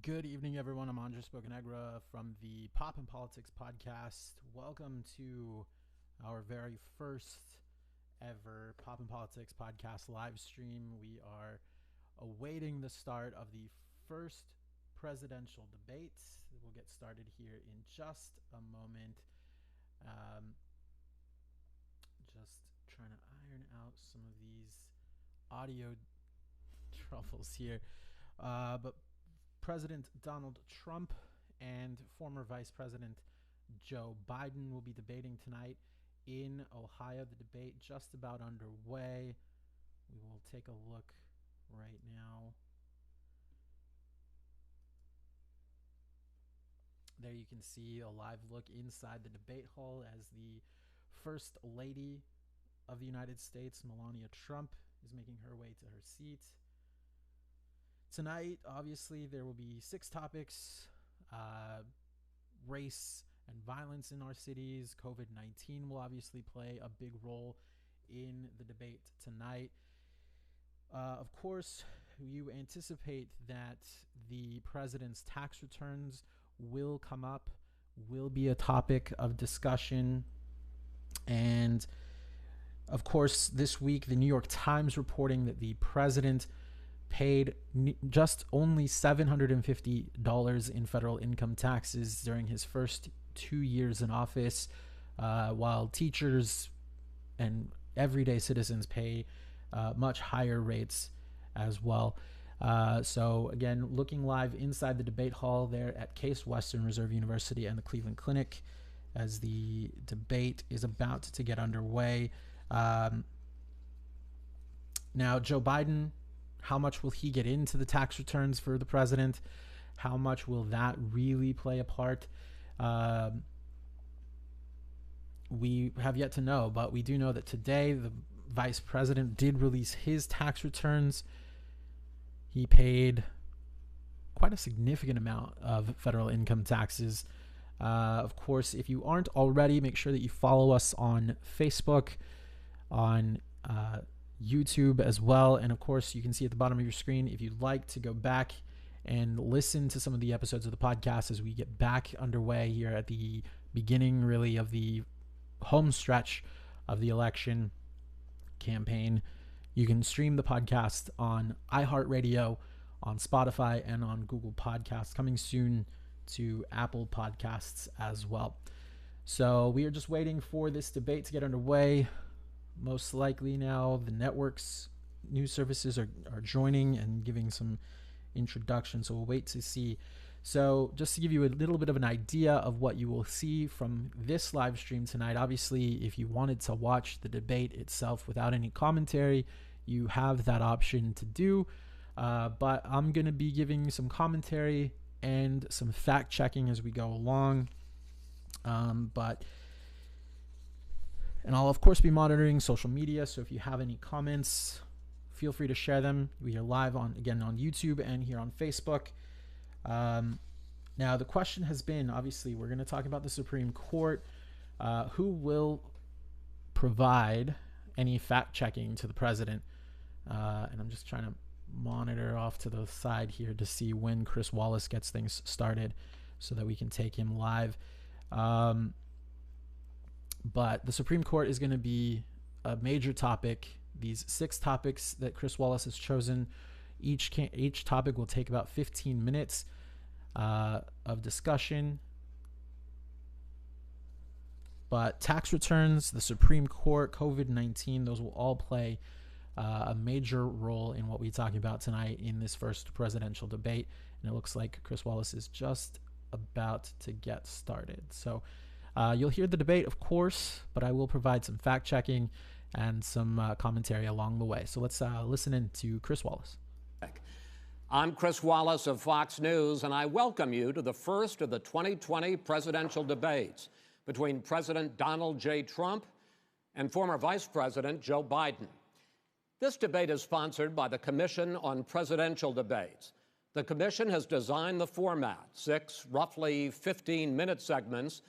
Good evening, everyone. I'm Andres Bocanegra from the Pop and Politics podcast. Welcome to our very first ever Pop and Politics podcast live stream. We are awaiting the start of the first presidential debate. We'll get started here in just a moment. Just trying to iron out some of these audio troubles here. But President Donald Trump and former Vice President Joe Biden will be debating tonight in Ohio. The debate just about underway. We will take a look right now. There you can see a live look inside the debate hall as the First Lady of the United States, Melania Trump, is making her way to her seat. Tonight, obviously, there will be 6 topics: race and violence in our cities. COVID-19 will obviously play a big role in the debate tonight. Of course, you anticipate that the president's tax returns will come up, will be a topic of discussion. And, of course, this week, the New York Times reporting that the president paid just only $750 in federal income taxes during his first 2 years in office, while teachers and everyday citizens pay much higher rates as well. So again, looking live inside the debate hall there at Case Western Reserve University and the Cleveland Clinic as the debate is about to get underway. Now, Joe Biden, how much will he get into the tax returns for the president? How much will that really play a part? We have yet to know, but we do know that today the vice president did release his tax returns. He paid quite a significant amount of federal income taxes. Of course, if you aren't already, make sure that you follow us on Facebook, on YouTube as well. And of course, you can see at the bottom of your screen if you'd like to go back and listen to some of the episodes of the podcast as we get back underway here at the beginning, really, of the home stretch of the election campaign. You can stream the podcast on iHeartRadio, on Spotify, and on Google Podcasts, coming soon to Apple Podcasts as well. So we are just waiting for this debate to get underway. Most likely now the network's news services are joining and giving some introduction, so we'll wait to see. So just to give you a little bit of an idea of what you will see from this live stream tonight, obviously if you wanted to watch the debate itself without any commentary, you have that option to do, but I'm going to be giving some commentary and some fact checking as we go along. And I'll, of course, be monitoring social media. So if you have any comments, feel free to share them. We are live on YouTube and here on Facebook. Now, the question has been, obviously, we're going to talk about the Supreme Court. Who will provide any fact checking to the president? And I'm just trying to monitor off to the side here to see when Chris Wallace gets things started so that we can take him live. But the Supreme Court is going to be a major topic. These 6 topics that Chris Wallace has chosen, each topic will take about 15 minutes of discussion. But tax returns, the Supreme Court, COVID-19, those will all play a major role in what we're talking about tonight in this first presidential debate. And it looks like Chris Wallace is just about to get started. So you'll hear the debate, of course, but I will provide some fact checking and some commentary along the way. So let's listen in to Chris Wallace. I'm Chris Wallace of Fox News, and I welcome you to the first of the 2020 presidential debates between President Donald J. Trump and former Vice President Joe Biden. This debate is sponsored by the Commission on Presidential Debates. The commission has designed the format, 6 roughly 15-minute segments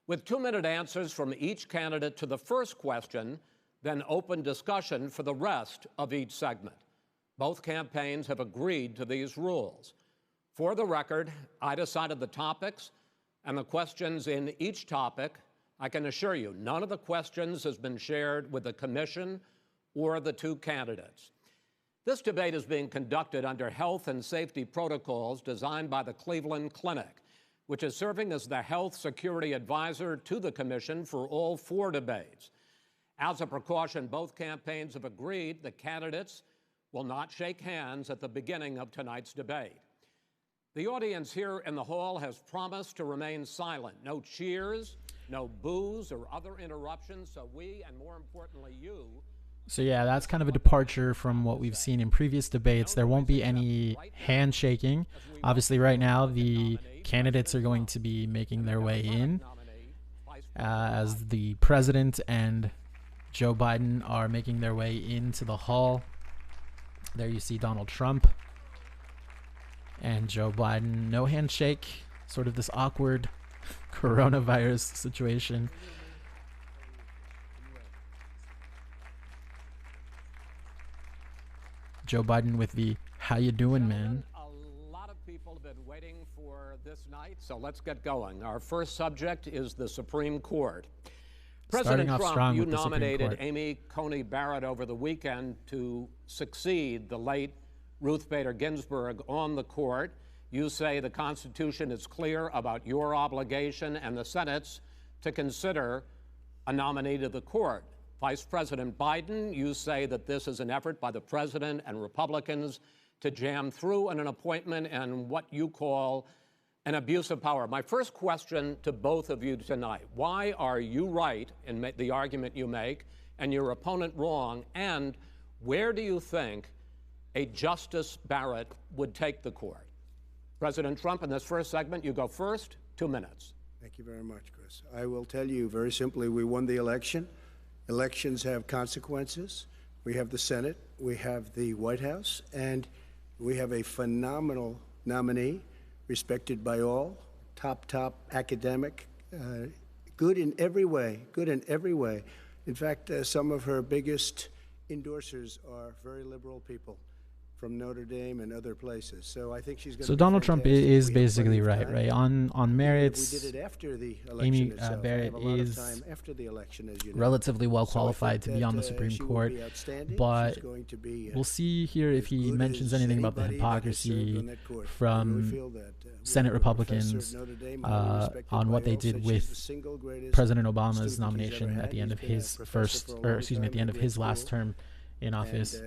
with 2-minute answers from each candidate to the first question, then open discussion for the rest of each segment. Both campaigns have agreed to these rules. For the record, I decided the topics and the questions in each topic. I can assure you, none of the questions has been shared with the commission or the two candidates. This debate is being conducted under health and safety protocols designed by the Cleveland Clinic, which is serving as the health security advisor to the commission for all four debates. As a precaution, both campaigns have agreed the candidates will not shake hands at the beginning of tonight's debate. The audience here in the hall has promised to remain silent. No cheers, no boos or other interruptions, so we, and more importantly you... So yeah, that's kind of a departure from what we've seen in previous debates. There won't be any handshaking. Obviously, right now, the candidates are going to be making their way in as the president and Joe Biden are making their way into the hall. There you see Donald Trump and Joe Biden. No handshake, sort of this awkward coronavirus situation. Joe Biden with the "How you doing, man?" A lot of people have been waiting for this night, so let's get going. Our first subject is the Supreme Court. President Trump, you nominated Amy Coney Barrett over the weekend to succeed the late Ruth Bader Ginsburg on the court. You say the Constitution is clear about your obligation and the Senate's to consider a nominee to the court. Vice President Biden, you say that this is an effort by the president and Republicans to jam through an appointment and what you call an abuse of power. My first question to both of you tonight: why are you right in the argument you make and your opponent wrong? And where do you think a Justice Barrett would take the court? President Trump, in this first segment, you go first. 2 minutes. Thank you very much, Chris. I will tell you very simply, we won the election. Elections have consequences. We have the Senate, we have the White House, and we have a phenomenal nominee, respected by all, top academic, good in every way, In fact, some of her biggest endorsers are very liberal people from Notre Dame and other places. So I think she's going to. So Donald Trump is basically right? On merits, we did it after the Amy election Barrett is after the election, as you know. relatively well qualified to be on the Supreme Court, but we'll see here if he mentions anything about the hypocrisy from Senate Republicans on what they did with President Obama's nomination at the end of his at the end of his last term in office.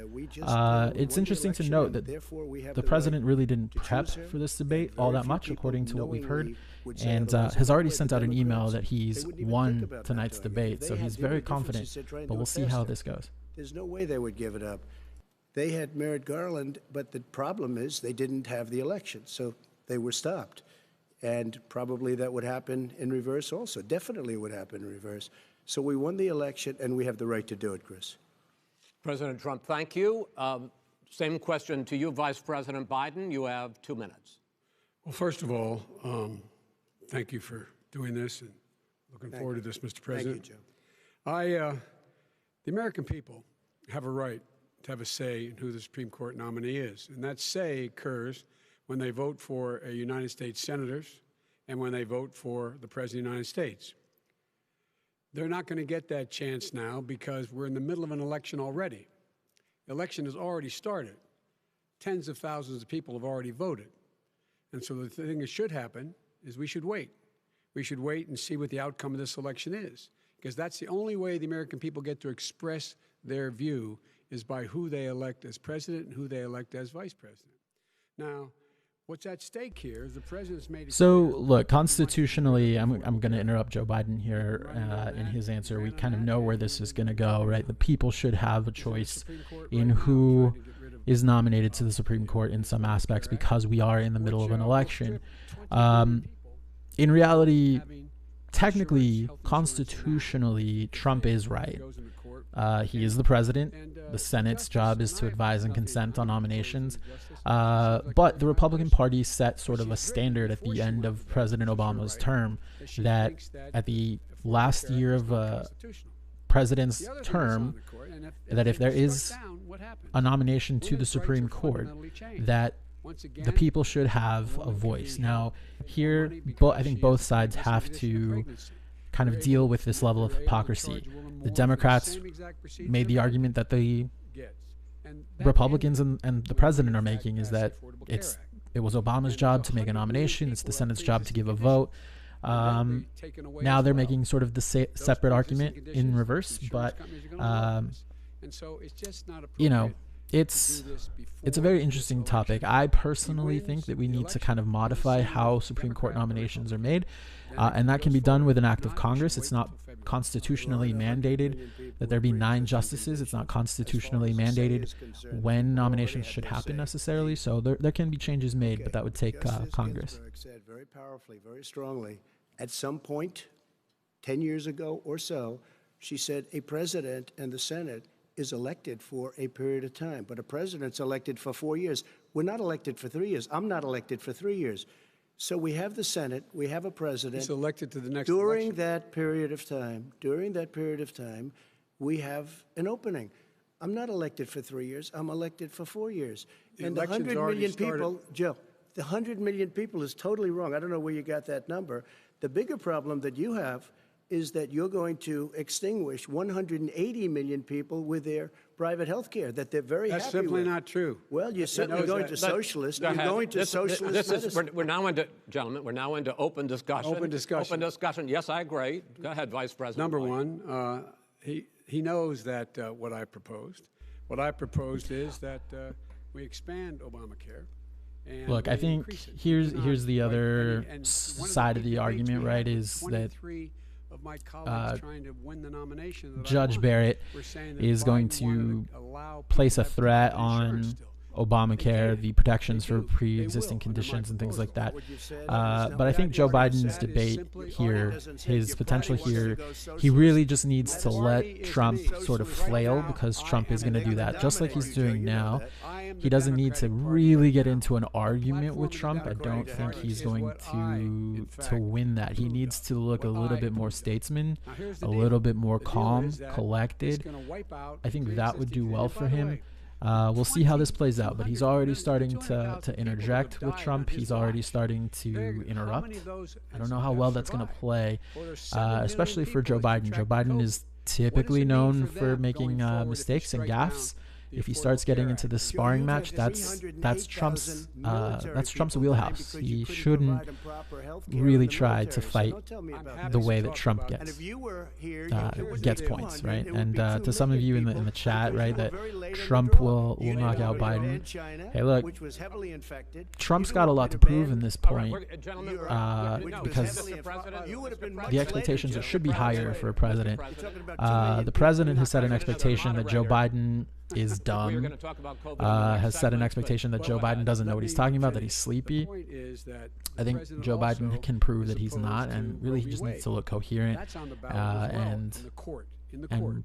It's interesting to note that the president really didn't prep for this debate all that much, according to what we've heard, and has already sent out an email that he's won tonight's debate. So he's very confident, but we'll see how this goes. There's no way they would give it up. They had Merrick Garland, but the problem is they didn't have the election, so they were stopped. And probably that would happen in reverse also. Definitely would happen in reverse. So we won the election, and we have the right to do it, Chris. President Trump, thank you. Same question to you, Vice President Biden. You have 2 minutes. Well, first of all, thank you for doing this, and looking forward to this, Mr. President. Thank you, Joe. The American people have a right to have a say in who the Supreme Court nominee is, and that say occurs when they vote for a United States senators and when they vote for the President of the United States. They're not going to get that chance now because we're in the middle of an election already. The election has already started. Tens of thousands of people have already voted. And so the thing that should happen is we should wait. We should wait and see what the outcome of this election is, because that's the only way the American people get to express their view is by who they elect as president and who they elect as vice president. Now, what's at stake here is the president's made it So, clear. look, constitutionally, I'm going to interrupt Joe Biden here in his answer. We kind of know where this is going to go, right? The people should have a choice in who is nominated to the Supreme Court in some aspects because we are in the middle of an election. In reality, technically, constitutionally, Trump is right. He is the president. The Senate's job is to advise and consent on nominations. But the Republican Party set sort of a standard at the end of President Obama's term that at the last year of a president's term, that if there is a nomination to the Supreme Court, that the people should have a voice. Now, here, I think both sides have to kind of deal with this level of hypocrisy. The Democrats made the argument that the Republicans and the president are making is that it was Obama's job to make a nomination. It's the Senate's job to give a vote. Now they're making sort of the separate argument in reverse, but you know, it's a very interesting topic. I personally think that we need to kind of modify how Supreme Court nominations are made, and that can be done with an act of Congress. It's not constitutionally mandated that there be 9 justices. It's not constitutionally mandated when nominations should happen necessarily. So there can be changes made, but that would take Congress. Said very powerfully, very strongly, at some point 10 years ago or so, she said a president and the Senate is elected for a period of time, but a president's elected for 4 years. We're not elected for 3 years. I'm not elected for 3 years. So we have the Senate, we have a president. He's elected to the next during election. that period of time, we have an opening. I'm not elected for 3 years. I'm elected for 4 years. And the 100 million people, Joe, the 100 million people is totally wrong. I don't know where you got that number. The bigger problem that you have is that you're going to extinguish 180 million people with their private health care that they're very That's happy simply with. not true. Well, you're certainly going to socialist. You're going to socialist medicine. We're now into, gentlemen, we're now into open discussion. Open discussion. Open discussion. Yes, I agree. Go ahead, Vice President. Number White. one, he knows that what I proposed. What I proposed is that we expand Obamacare. And Look, I think here's the other side of the argument, right? Is that Judge Barrett is going to place a threat on Obamacare, the protections for pre-existing conditions and things like that. But I think Joe Biden's debate here, his potential here, he really just needs to let Trump sort of flail, because Trump is going to do that, just like he's doing now. He doesn't need to really get into an argument with Trump. I don't think he's going to win that. He needs to look a little bit more statesman, a little bit more calm, collected. I think that would do well for him. We'll see how this plays out, but he's already starting to interject with Trump. He's already starting to interrupt. I don't know how well that's going to play, especially for Joe Biden. Joe Biden is typically known for making mistakes and gaffes. If he starts getting into this sparring match, that's Trump's wheelhouse. He shouldn't really try to fight the way that Trump gets points, right? And to some of you in the chat, right, that Trump will knock out Biden. Hey, look, Trump's got a lot to prove in this point, because the expectations should be higher for a president. The president has set an expectation that Joe Biden is dumb, has set an expectation that Joe Biden doesn't know what he's talking about, that he's sleepy. I think Joe Biden can prove that he's not, and really he just needs to look coherent and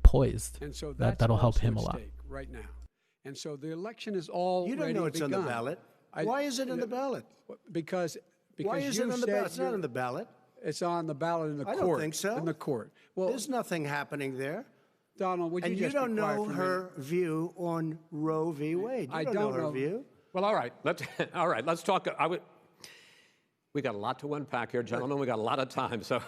poised. That'll help him a lot. Right now. And so the election is all. You don't know it's on the ballot. Why is it on the ballot? Because why is it on the ballot? It's not on the ballot. It's on the ballot in the court. I don't think so. In the court. Well, there's nothing happening there. Donald, would you and just you don't be quiet know for a her minute? view on Roe v. Wade. You I don't know her view. Well, all right. Let's talk. We got a lot to unpack here, gentlemen. We got a lot of time. So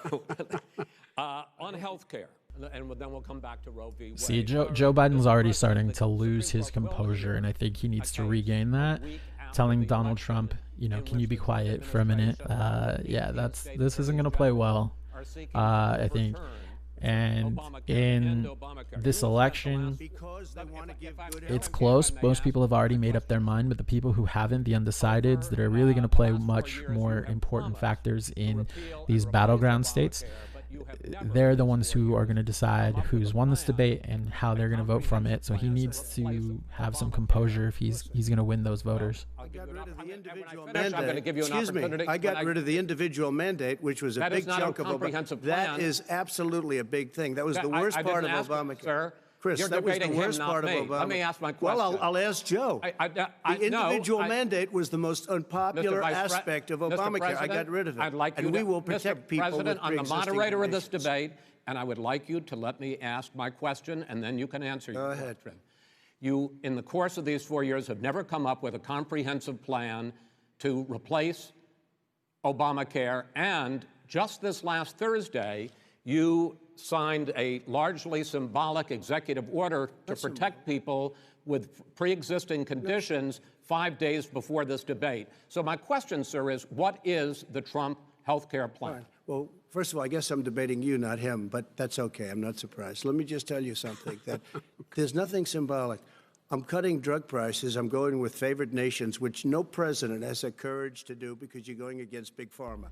on health care, and then we'll come back to Roe v. Wade. See, Joe Biden's already starting to lose his composure, and I think he needs to regain that. Telling Donald Trump, can you be quiet for a minute? This isn't going to play well, I think. And in this election, it's close. Most people have already made up their mind, but the people who haven't, the undecideds, that are really going to play much more important factors in these battleground states, they're the ones who are going to decide who's won this debate and how they're going to vote from it. So he needs to have some composure if he's going to win those voters. I got rid of the individual mandate. Excuse me. I got rid of the individual mandate, which was a big chunk of Obama. That is absolutely a big thing. That was the worst part of Obamacare. Chris, that was the worst part of Obama. Let me ask my question. Well, I'll ask Joe. The individual mandate was the most unpopular aspect of Obamacare. I got rid of it. I'd like you and we will protect people with President, I'm the pre-existing moderator of this conditions. debate, and I would like you to let me ask my question, and then you can answer your question. You, in the course of these 4 years, have never come up with a comprehensive plan to replace Obamacare, and just this last Thursday, you signed a largely symbolic executive order to protect people with pre-existing conditions 5 days before this debate. So my question, sir, is what is the Trump health care plan? Right. Well, first of all, I guess I'm debating you, not him, but that's okay. I'm not surprised. Let me just tell you something, that there's nothing symbolic. I'm cutting drug prices. I'm going with favored nations, which no president has the courage to do because you're going against Big Pharma.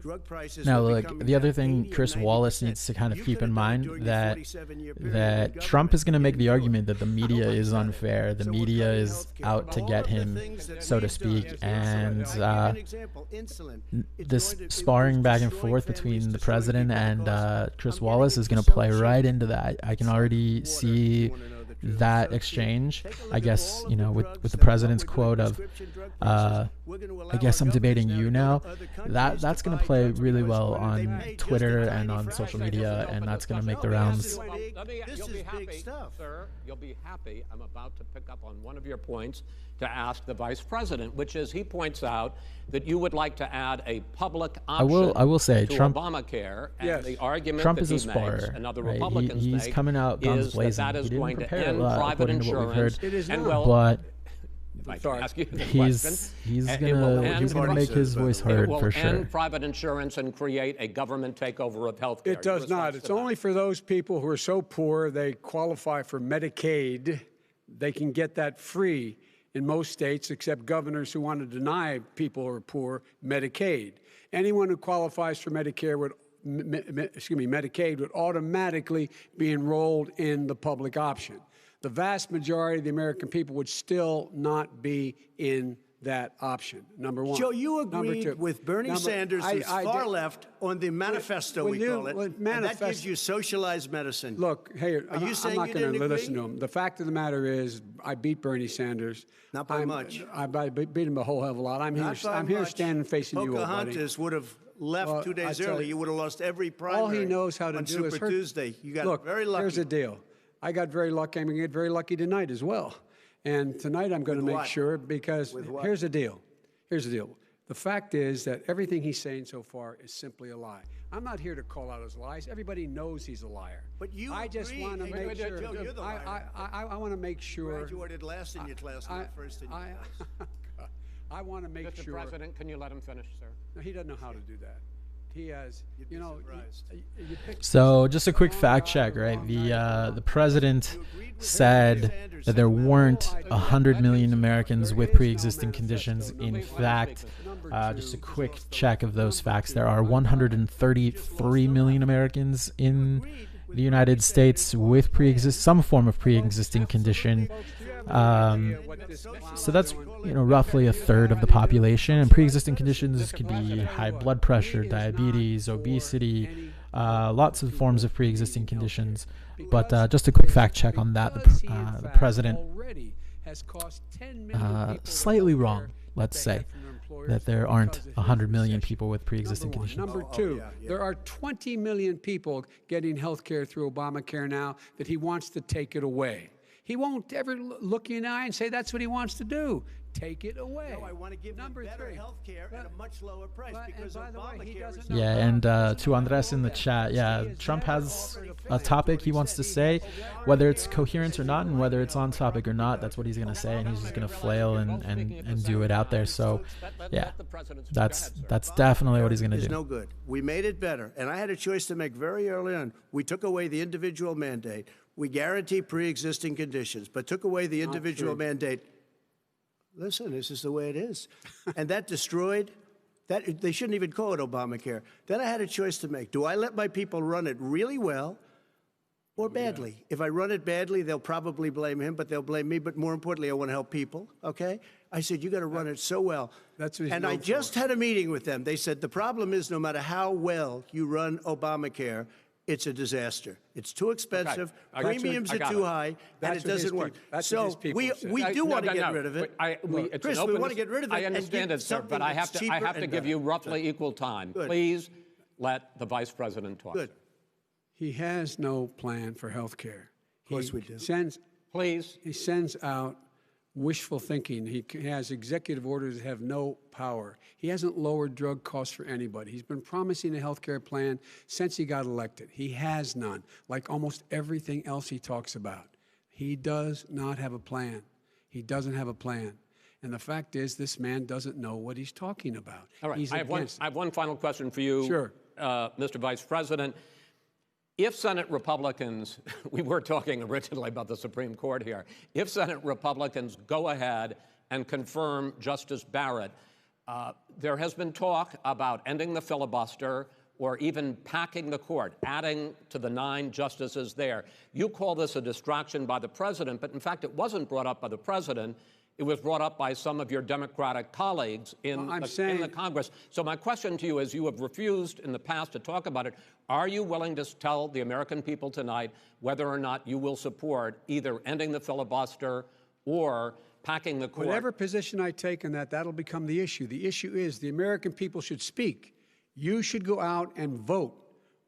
Drug prices. Now, look, the other thing Chris Wallace needs to kind of keep in mind that Trump is going to make the argument that the media is unfair, the media is out to get him, so to speak, and this sparring back and forth between the president and Chris Wallace is going to play right into that. I can already see that exchange, I guess, you know, with the president's quote of, I guess I'm debating you now, that's going to play really well on Twitter and on social media, and that's going to make the rounds. You'll be happy, sir. You'll be happy. I'm about to pick up on one of your points to ask the vice president, which is he points out that you would like to add a public option I will say, to Trump, Obamacare, and the argument Trump that is a sparer, and other right? Republicans He's make coming out guns is blazing. that He is didn't going to prepare a end lot, private according to what we've insurance. heard. It is and not. well, But ask you the he's question. gonna make his voice heard for sure. It will end private insurance and create a government takeover of health care. It does not. It's only for those people who are so poor they qualify for Medicaid. They can get that free in most states, except governors who want to deny people who are poor Medicaid. Anyone who qualifies for Medicare would, Medicaid would automatically be enrolled in the public option. The vast majority of the American people would still not be in that option, number one. Joe, you agreed with Bernie Sanders, who's far left, on the manifesto, we call it, and that gives you socialized medicine. Look, hey, Are you saying I'm not going to listen to him. The fact of the matter is, I beat Bernie Sanders. Not by much. I beat him a whole hell of a lot. I'm here standing facing you, old buddy. Pocahontas would have left 2 days early. You would have lost every primary. All he knows how to on do Super is hurt. Tuesday. You got very lucky. Here's the deal. I got very lucky. I'm going to get very lucky tonight as well. And tonight I'm going to make sure, because here's the deal. Here's the deal. The fact is that everything he's saying so far is simply a lie. I'm not here to call out his lies. Everybody knows he's a liar. But you I just want to make sure. Joe, you're the liar. I want to make sure. Graduated last in your class, not first in your class. I want to make Mr. sure. President, can you let him finish, sir? No, he doesn't know how to do that. He has, you know. So just a quick fact check, right? The president said that there weren't 100 million Americans with pre-existing conditions. In fact, just a quick check of those facts. There are 133 million Americans in the United States with some form of pre-existing condition. So that's roughly a third of the population, and pre-existing conditions could be high blood pressure, diabetes, obesity, lots of forms of pre-existing conditions. But just a quick fact check on that: the president slightly wrong, let's say, that there aren't 100 million people with pre-existing conditions. Number two, there are 20 million people getting health care through Obamacare now that he wants to take it away. He won't ever look you in the eye and say that's what he wants to do. Take it away. No, I want to give them better health care at a much lower price because Obamacare is... Yeah, and to Andres in the chat, yeah, Trump has a topic he wants to say, whether it's coherent or not, and whether it's on topic or not, that's what he's going to say, and he's just going to flail and do it out there. So, yeah, that's definitely what he's going to do. It's no good. We made it better, and I had a choice to make very early on. We took away the individual mandate. We guarantee pre-existing conditions, but took away the individual mandate. Listen, this is the way it is. And that destroyed, they shouldn't even call it Obamacare. Then I had a choice to make. Do I let my people run it really well or badly? Yeah. If I run it badly, they'll probably blame him, but they'll blame me. But more importantly, I want to help people, okay? I said, you got to run it so well. That's what and I just had a meeting with them. They said, the problem is no matter how well you run Obamacare, it's a disaster. It's too expensive. Okay. Premiums are too high, and it doesn't work. So we do want to get rid of it. Chris, we want to get rid of it. I understand it, sir, but I have to give you roughly equal time. Good. Please let the vice president talk. Good. He has no plan for health care. Of course we do. Please. He sends out wishful thinking. He has executive orders that have no power. He hasn't lowered drug costs for anybody. He's been promising a health care plan since he got elected. He has none, like almost everything else he talks about. He does not have a plan. He doesn't have a plan. And the fact is, this man doesn't know what he's talking about. All right, He's I have one final question for you, Sure. Mr. Vice President. If Senate Republicans, we were talking originally about the Supreme Court here, if Senate Republicans go ahead and confirm Justice Barrett, there has been talk about ending the filibuster or even packing the court, adding to the 9 justices there. You call this a distraction by the president, but in fact it wasn't brought up by the president. It was brought up by some of your Democratic colleagues in the Congress. So my question to you is, you have refused in the past to talk about it. Are you willing to tell the American people tonight whether or not you will support either ending the filibuster or packing the court? Whatever position I take on that, that'll become the issue. The issue is the American people should speak. You should go out and vote.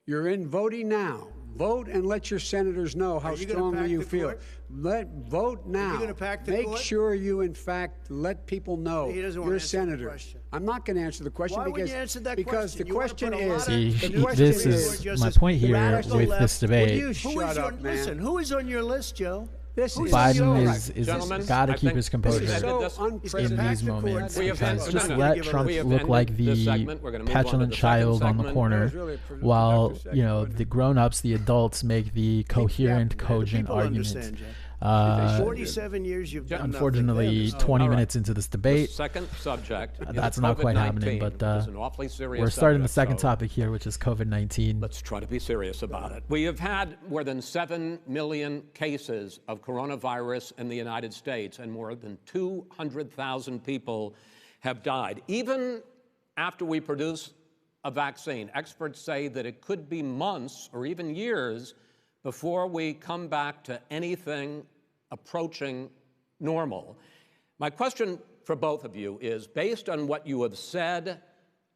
You're in voting now. Vote and let your senators know how strongly you feel. Vote now. Are you going to pack the Make court? sure you, in fact, let people know He doesn't want you're a to answer the senator. question. I'm not going to answer the question Why because wouldn't you answer that because question? the You wanna question put a lot is of- the question this is my point here Radical with left. this Will debate. you shut up, man? Listen, who is on your list, Joe? This is Biden so is Gentlemen, got to I keep think his this composure is so in unprecedented. these moments, We have because ended- just no, no, let we Trump have look like ended this the segment. We're gonna move on to petulant the second child on the segment. corner, That was really a while productive you know segment. the grown-ups, the adults, make the coherent, cogent People arguments. understand, Joe. Uh, 47 years you've done Unfortunately, nothing. 20 All right. minutes into this The debate, second subject is that's not quite happening, COVID-19, but which is an awfully serious we're starting the subject, second so topic here, which is COVID-19. Let's try to be serious about it. We have had more than 7 million cases of coronavirus in the United States, and more than 200,000 people have died. Even after we produce a vaccine, experts say that it could be months or even years before we come back to anything approaching normal. My question for both of you is, based on what you have said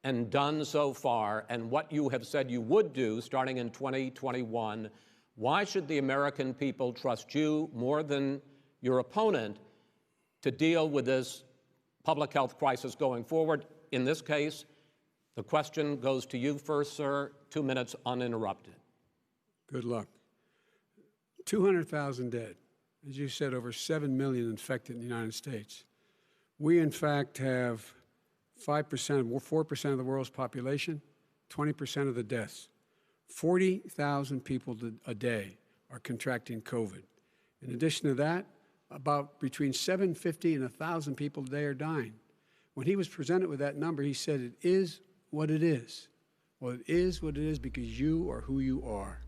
and done so far and what you have said you would do starting in 2021, why should the American people trust you more than your opponent to deal with this public health crisis going forward? In this case, the question goes to you first, sir. 2 minutes uninterrupted. Good luck. 200,000 dead. As you said, over 7 million infected in the United States. We, in fact, have 4% of the world's population, 20% of the deaths. 40,000 people a day are contracting COVID. In addition to that, about between 750 and 1,000 people a day are dying. When he was presented with that number, he said, it is what it is. Well, it is what it is because you are who you are.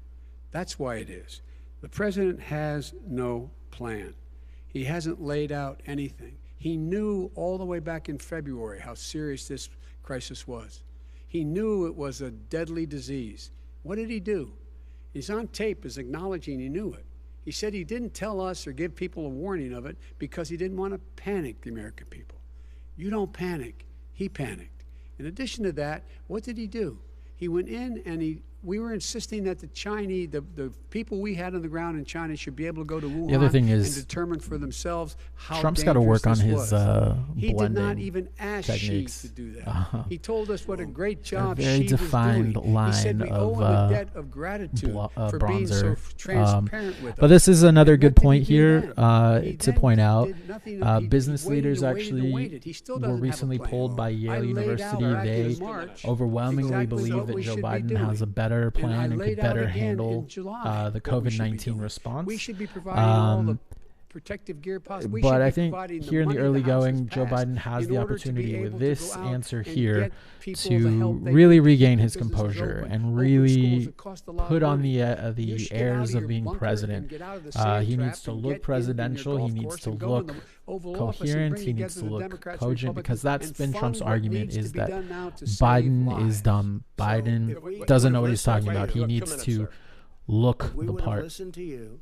That's why it is. The president has no plan. He hasn't laid out anything. He knew all the way back in February how serious this crisis was. He knew it was a deadly disease. What did he do? He's on tape as acknowledging he knew it. He said he didn't tell us or give people a warning of it because he didn't want to panic the American people. You don't panic. He panicked. In addition to that, what did he do? He went in and we were insisting that the Chinese, the people we had on the ground in China should be able to go to Wuhan The other thing is, and determine for themselves how Trump's got to work on his He did not blending even ask techniques. Xi to do that. He told us what a great job very Xi was defined doing. line He said we of, owe him a debt of gratitude for being so bronzer. transparent with us. But this is another And good what did point he do here then? He to then point out. did nothing. He Business waited leaders and waited and actually waited. He still were doesn't have a recently plan. polled by I Yale laid University. out back in They March overwhelmingly exactly believe what that we Joe should be Biden doing. has a better And I plan and laid could out better again handle in July the what we should be COVID-19 doing. response. We should be providing all the protective gear possible. We should But be I think providing here in the money early the House has going, Joe passed Biden has in the order to be opportunity able with to this go out answer and here get people to the help they really need, regain keep his businesses composure open, and open really schools that cost a lot of put on money. You the should get out airs of of your being bunker president. and get out of the sand He trap needs to and look get in your presidential. He golf needs course to and go in look the Oval Office and coherent. bring He needs together to the look Democrats and cogent Republicans because that's and been fund Trump's what argument needs to is be that done now to save Biden lives. is dumb. Biden if doesn't we know what he's talking listen about. to He you- needs 2 minutes, to sir. look If we the would have part. listened to you,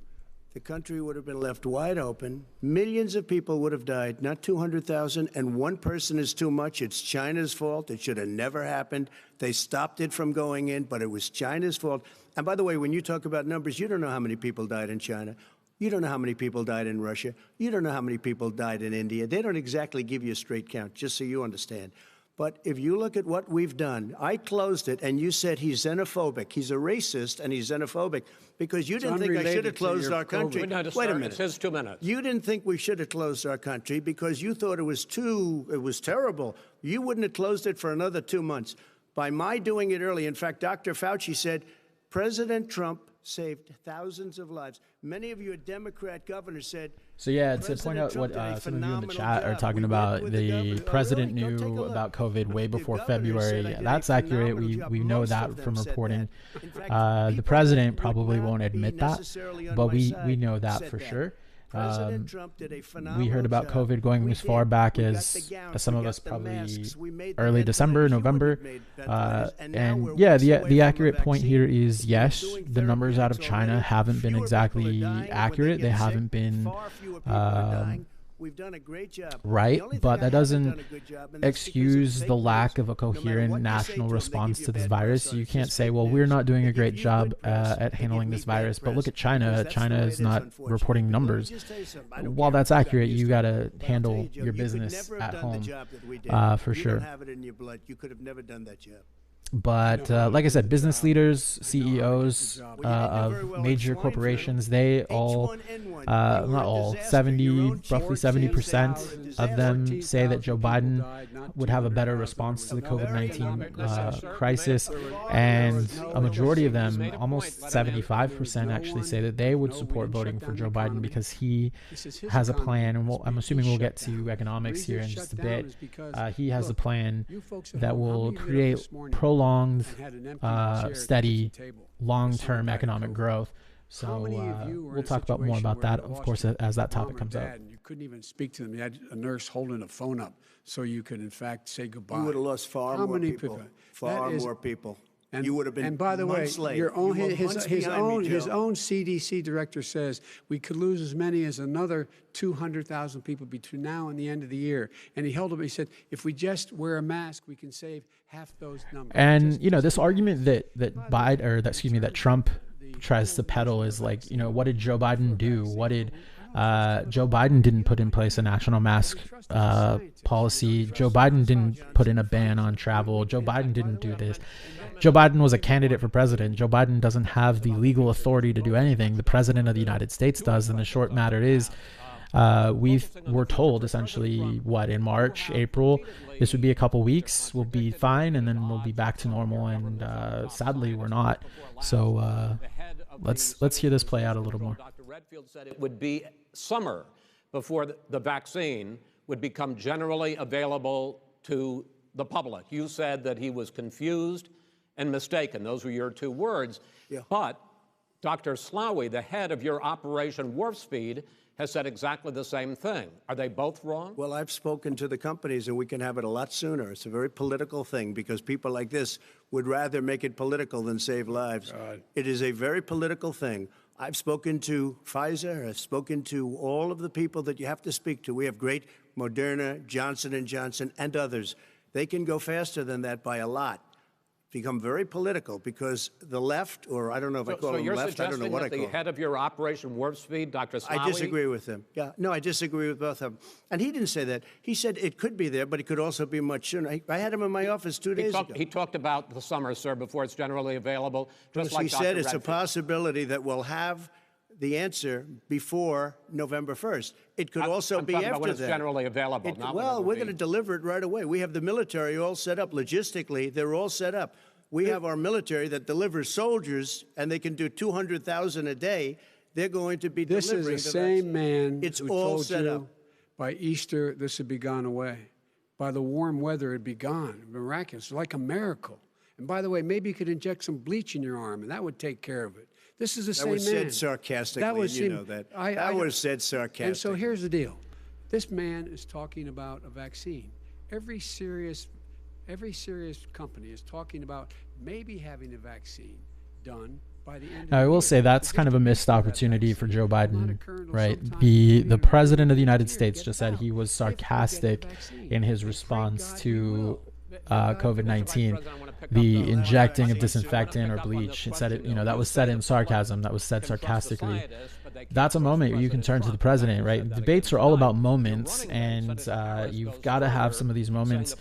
the country would have been left wide open. Millions of people would have died, not 200,000, and one person is too much. It's China's fault. It should have never happened. They stopped it from going in, but it was China's fault. And by the way, when you talk about numbers, you don't know how many people died in China. You don't know how many people died in Russia. You don't know how many people died in India. They don't exactly give you a straight count, just so you understand. But if you look at what we've done, I closed it, and you said he's xenophobic. He's a racist, and he's xenophobic because you didn't think I should have closed our country. Wait a minute. It's his 2 minutes. You didn't think we should have closed our country because you thought it was terrible. You wouldn't have closed it for another 2 months. By my doing it early, in fact, Dr. Fauci said, President Trump saved thousands of lives. Many of your Democrat governors said. So yeah, to point out what some of you in the chat are talking about, the president knew about COVID way before February. That's accurate. We know that from reporting. The president probably won't admit that, but we know that for sure. We heard about COVID going as far back as some of us probably early December, November. And yeah, the accurate point here is, yes, the numbers out of China haven't been exactly accurate. They haven't been We've done a great job. Right, but that doesn't excuse the lack of a coherent national response to this virus. You can't say, well, we're not doing a great job at handling this virus, but look at China. China is not reporting numbers. While that's accurate, you got to handle your business at home, for sure. You don't have it in your blood. You could have never done that job. But like I said, business leaders, CEOs of major corporations, they all, not all, roughly 70% of them say that Joe Biden would have a better response to the COVID-19 crisis. And a majority of them, almost 75% actually, say that they would support voting for Joe Biden because he has a plan. And I'm assuming we'll get to economics here in just a bit. He has a plan that will create prolonged, steady, long-term economic growth. So we'll talk about more about that, of course, as that topic comes up. You couldn't even speak to them. You had a nurse holding a phone up so you could, in fact, say goodbye. You would have lost far more people. Far more people. And you would have been. And by the way, his own CDC director says we could lose as many as another 200,000 people between now and the end of the year. And he held up. He said, if we just wear a mask, we can save half those numbers. And this argument that Trump tries to peddle is like, what did Joe Biden do? What did Joe Biden didn't put in place a national mask policy. Joe Biden didn't put in a ban on travel. Joe Biden didn't do this. Joe Biden was a candidate for president. Joe Biden doesn't have the legal authority to do anything. The president of the United States does. And the short matter is, we're told essentially in March, April, this would be a couple weeks. We'll be fine. And then we'll be back to normal. And sadly, we're not. So let's hear this play out a little more. Dr. Redfield said it would be summer before the vaccine would become generally available to the public. You said that he was confused and mistaken. Those were your two words. Yeah. But Dr. Slaoui, the head of your Operation Warp Speed, has said exactly the same thing. Are they both wrong? Well, I've spoken to the companies, and we can have it a lot sooner. It's a very political thing because people like this would rather make it political than save lives. God. It is a very political thing. I've spoken to Pfizer. I've spoken to all of the people that you have to speak to. We have great Moderna, Johnson & Johnson, and others. They can go faster than that by a lot. Become very political because the left, or I don't know if I call them left, I don't know what I call them. So you're suggesting that the head of your Operation Warp Speed, Dr. Slaoui? I disagree with him. Yeah, no, I disagree with both of them. And he didn't say that. He said it could be there, but it could also be much sooner. I had him in my office 2 days ago. He talked about the summer, sir, before it's generally available. Just like he said it's a possibility that we'll have the answer before November 1st. It could also be after that. When it's generally available. Well, we're going to deliver it right away. We have the military all set up. Logistically, they're all set up. We have our military that delivers soldiers, and they can do 200,000 a day. They're going to be delivering. This is the same man who told you by Easter this would be gone away. By the warm weather, it'd be gone. Miraculous, like a miracle. And by the way, maybe you could inject some bleach in your arm, and that would take care of it. This is the same man. That was said sarcastically, and you know that. That was said sarcastically. And so here's the deal. This man is talking about a vaccine. Every serious company is talking about maybe having a vaccine done by the end of the year. I will say that's kind of a missed opportunity for Joe Biden, right? The president of the United States just said he was sarcastic in his response to COVID-19. The injecting of disinfectant or bleach, it said that was said in sarcasm. That was said sarcastically. that's a moment where you can turn to the president, right? Debates are all about moments, and you've got to have some of these moments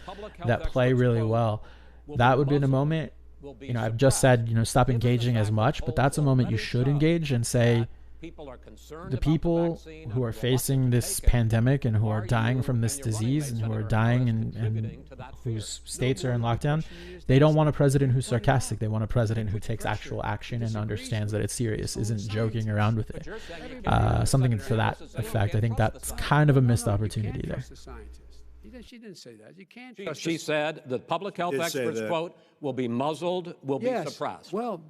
that play really well. That would be in a moment, I've just said, stop engaging as much, but that's a moment you should engage and say, the people who are facing this pandemic and who are dying from this disease and who are dying and whose states are in lockdown, they don't want a president who's sarcastic. They want a president who takes actual action and understands that it's serious, isn't joking around with it. Something to that effect. I think that's kind of a missed opportunity there. She didn't say that. You can't. She said the public health experts, quote, will be muzzled, will be suppressed. Well,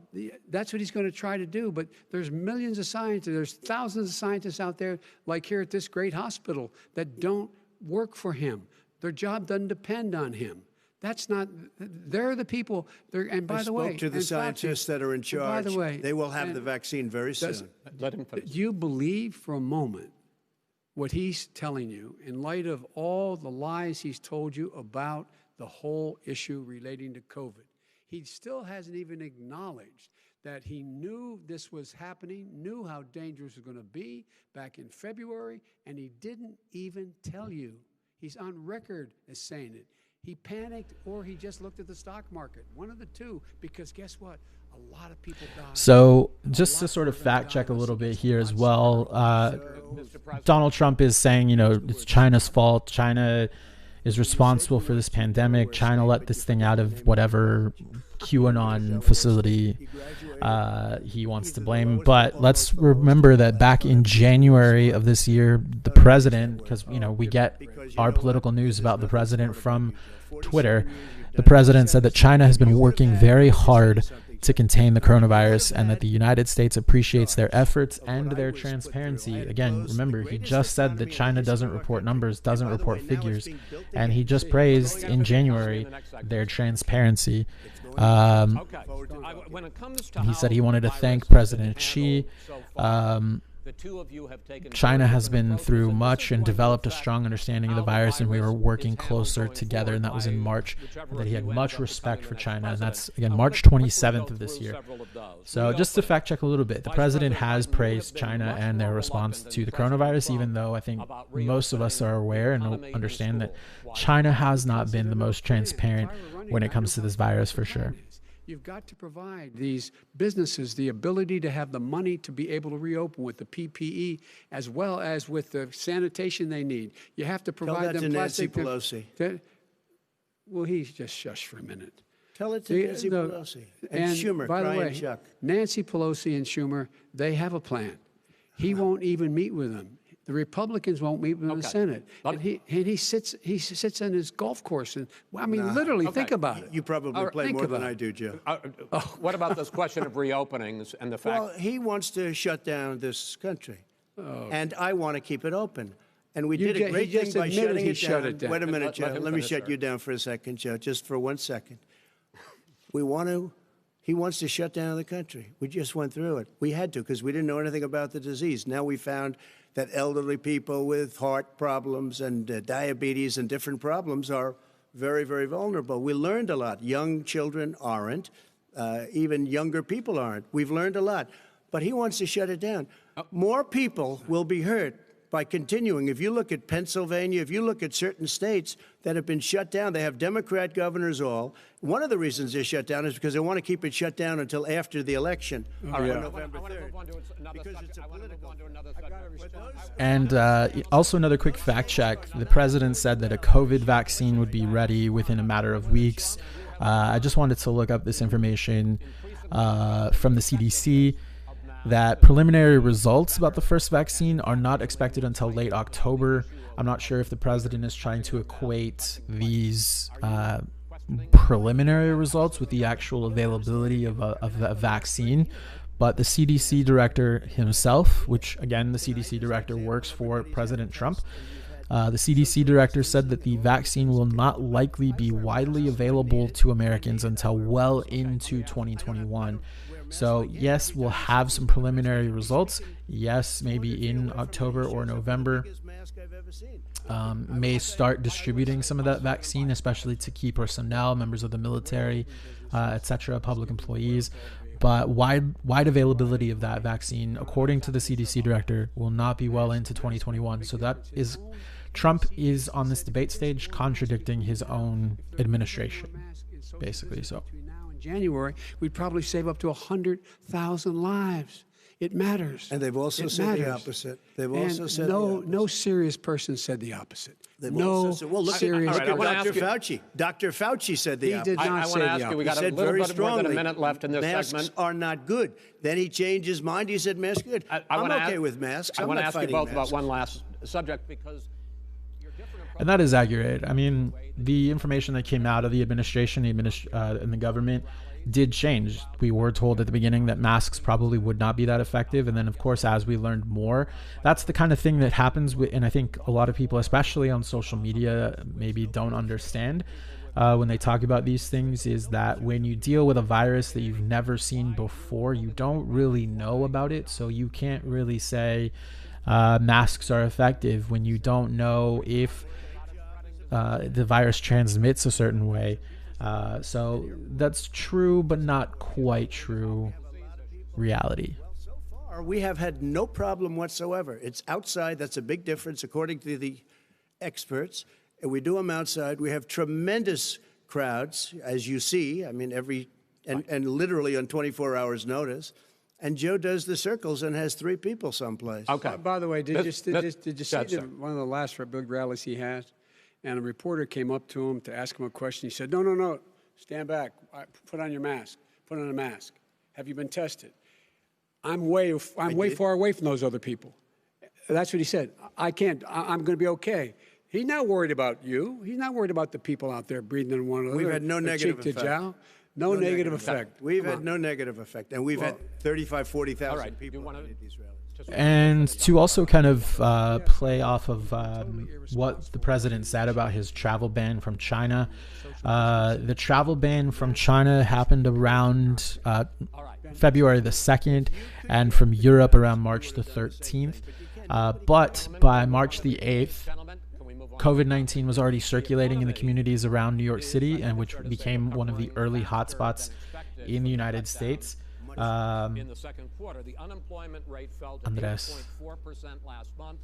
that's what he's going to try to do. But there's millions of scientists, there's thousands of scientists out there, like here at this great hospital, that don't work for him. Their job doesn't depend on him. That's not. They're the people. And by the way, I spoke to the scientists that are in charge. By the way, they will have the vaccine very soon. Let him finish. Do you believe for a moment what he's telling you in light of all the lies he's told you about the whole issue relating to COVID? He still hasn't even acknowledged that he knew this was happening, knew how dangerous it was going to be back in February, and he didn't even tell you. He's on record as saying it. He panicked or he just looked at the stock market. One of the two, because guess what? A lot of people died. So just to sort of fact check a little bit here as well, Donald Trump is saying, it's China's fault. China is responsible for this pandemic. China let this thing out of whatever QAnon facility he wants to blame. But let's remember that back in January of this year, the president, because, we get our political news about the president from Twitter, the president said that China has been working very hard to contain the coronavirus and that the United States appreciates their efforts and their transparency. Again, remember, he just said that China doesn't report numbers, doesn't report figures, and he just praised in January their transparency. He said he wanted to thank President Xi. China has been through much and developed a strong understanding of the virus, and we were working closer together, and that was in March, that he had much respect for China, and that's, again, March 27th of this year. So just to fact check a little bit, the president has praised China and their response to the coronavirus, even though I think most of us are aware and understand that China has not been the most transparent when it comes to this virus, for sure. You've got to provide these businesses the ability to have the money to be able to reopen with the PPE as well as with the sanitation they need. You have to provide them plastic. Tell that to Nancy Pelosi. Well, he's just shush for a minute. Tell it to Nancy Pelosi. And Schumer, by the way, Chuck. Nancy Pelosi and Schumer, they have a plan. He won't even meet with them. The Republicans won't meet with the Senate. And he sits on his golf course. And literally, think about it. You probably play more than I do, Joe. What about this question of reopenings and the fact? Well, he wants to shut down this country, and I want to keep it open. And we did a great thing by shutting it down. Wait a minute, Joe. Let me shut you down for a second, Joe, just for 1 second. He wants to shut down the country. We just went through it. We had to because we didn't know anything about the disease. Now we found that elderly people with heart problems and diabetes and different problems are very, very vulnerable. We learned a lot. Young children aren't. Even younger people aren't. We've learned a lot. But he wants to shut it down. More people will be hurt by continuing. If you look at Pennsylvania, if you look at certain states that have been shut down, they have Democrat governors all. One of the reasons they're shut down is because they want to keep it shut down until after the election on November 3rd. Because it's a political. And also another quick fact check. The president said that a COVID vaccine would be ready within a matter of weeks. I just wanted to look up this information from the CDC. That preliminary results about the first vaccine are not expected until late October. I'm not sure if the president is trying to equate these preliminary results with the actual availability of a vaccine, but the CDC director himself, which again, the CDC director works for President Trump, the CDC director said that the vaccine will not likely be widely available to Americans until well into 2021. So yes, we'll have some preliminary results. Yes, maybe in October or November, may start distributing some of that vaccine, especially to key personnel, members of the military, etc., public employees. but wide availability of that vaccine, according to the CDC director, will not be well into 2021. So that is, Trump is on this debate stage contradicting his own administration, basically. So now in January, we'd probably save up to 100,000 lives. It matters. And they've also said the opposite. They've also said no serious person said the opposite. They've No also said, well, look serious. at I wanna Dr. ask you- Fauci. Dr. Fauci said the He opposite. did not I say want to the ask you, we opposite. got a Said little very bit more than a strongly, minute left in this masks segment. are not good. Then he changed his mind. He said masks are good. I I'm wanna okay ask- with masks. I I'm want to not ask you fighting both about masks. one last subject, because you're different and that is accurate. I mean, the information that came out of the administration, and the government did change. We were told at the beginning that masks probably would not be that effective. And then, of course, as we learned more, that's the kind of thing that happens with, and I think a lot of people, especially on social media, maybe don't understand when they talk about these things, is that when you deal with a virus that you've never seen before, you don't really know about it. So you can't really say masks are effective when you don't know if the virus transmits a certain way. So that's true, but not quite true reality. So far, we have had no problem whatsoever. It's outside. That's a big difference, according to the experts. And we do them outside. We have tremendous crowds, as you see. I mean, and literally on 24 hours notice. And Joe does the circles and has 3 people someplace. Okay. By the way, did you see sir. one of the last big rallies he has? And a reporter came up to him to ask him a question. He said, no, stand back. Put on your mask. Put on a mask. Have you been tested? I'm way far away from those other people. That's what he said. I can't. I'm going to be okay. He's not worried about you. He's not worried about the people out there breathing in one another. We've had no negative cheek to effect. jowl. No negative effect. We've had no negative effect. And we've had 35, 40,000 All right. people You wanna- at these rallies. And to also kind of play off of what the president said about his travel ban from China, the travel ban from China happened around February the 2nd, and from Europe around March the 13th. But by March the 8th, COVID-19 was already circulating in the communities around New York City, and which became one of the early hotspots in the United States. in the second quarter. The unemployment rate fell to Andres 8.4% last month.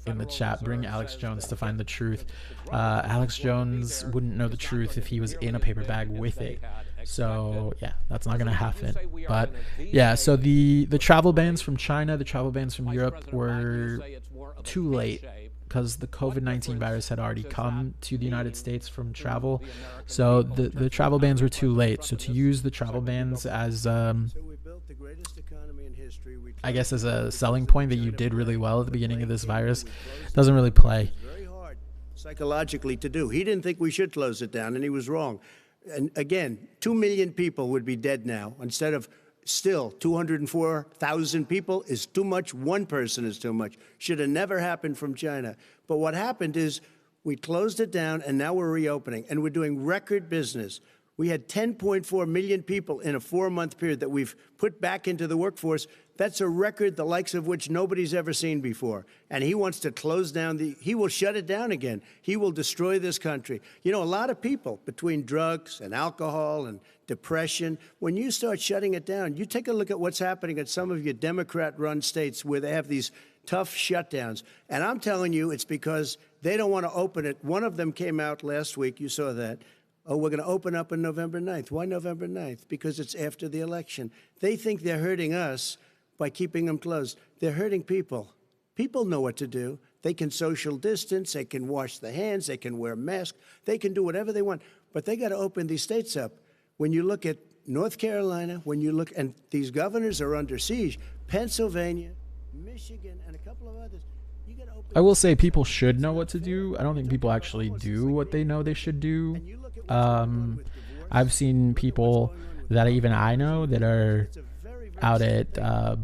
in the chat, bring Alex Jones to find the truth. Alex Jones wouldn't know the truth if he was in a paper bag with it. So yeah, that's not going to happen. But yeah, so the travel bans from China, the travel bans from Europe were too late, because the COVID-19 virus had already come to the United States from travel. So the travel bans were too late. So to use the travel bans as, I guess, as a selling point that you did really well at the beginning of this virus, doesn't really play. Very hard psychologically to do. He didn't think we should close it down, and he was wrong. And again, 2 million people would be dead now instead of still 204,000 people is too much. One person is too much. Should have never happened from China. But what happened is we closed it down, and now we're reopening, and we're doing record business. We had 10.4 million people in a 4-month period that we've put back into the workforce. That's a record the likes of which nobody's ever seen before. And he wants to close down he will shut it down again. He will destroy this country. You know, a lot of people, between drugs and alcohol and depression, when you start shutting it down, you take a look at what's happening at some of your Democrat-run states where they have these tough shutdowns. And I'm telling you, it's because they don't want to open it. One of them came out last week. You saw that. Oh, we're going to open up on November 9th. Why November 9th? Because it's after the election. They think they're hurting us by keeping them closed. They're hurting people. People know what to do. They can social distance. They can wash their hands. They can wear masks. They can do whatever they want. But they got to open these states up. When you look at North Carolina, when you look, and these governors are under siege, Pennsylvania, Michigan, and a couple of others. I will say people should know what to do. I don't think people actually do what they know they should do. I've seen people that even I know that are out at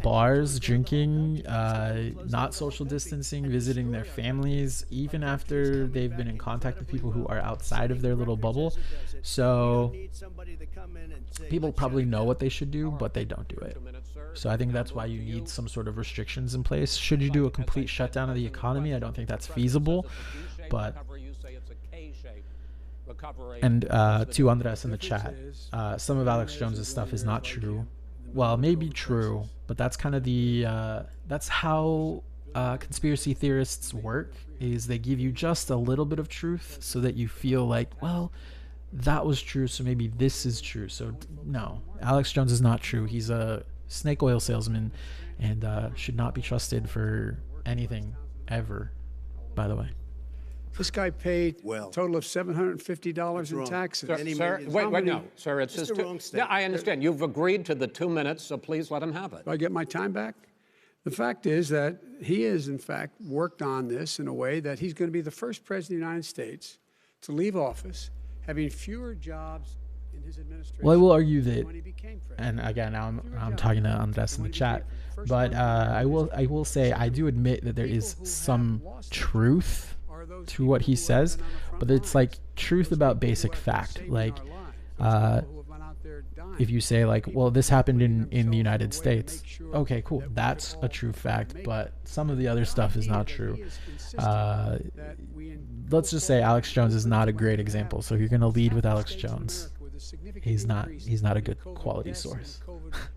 bars drinking, not social distancing, visiting their families, even after they've been in contact with people who are outside of their little bubble. So people probably know what they should do, but they don't do it. So I think that's why you need some sort of restrictions in place. Should you do a complete shutdown of the economy? I don't think that's feasible. But and to Andres in the chat, some of Alex Jones's stuff is not true. well, maybe true, but that's kind of the that's how conspiracy theorists work, is they give you just a little bit of truth so that you feel like, well, that was true, so maybe this is true. So no, Alex Jones is not true. He's a snake oil salesman and should not be trusted for anything ever, by the way. This guy paid Well, a total of $750 in wrong. taxes. Sir, wait, no, sir, it's It's just the wrong yeah, I understand. You've agreed to the 2 minutes, so please let him have it. Do I get my time back? The fact is that he has, in fact, worked on this in a way that he's going to be the first president of the United States to leave office having fewer jobs in his administration. Well, I will argue that, when he became president. and again, now I'm talking to Andres in the chat, but I will say I do admit that there is some truth to what he says, but it's like truth about basic fact. Like, if you say like, well, this happened in the United States, okay, cool, that's a true fact, but some of the other stuff is not true. Let's just say Alex Jones is not a great example, so if you're going to lead with Alex Jones, he's not a good quality source.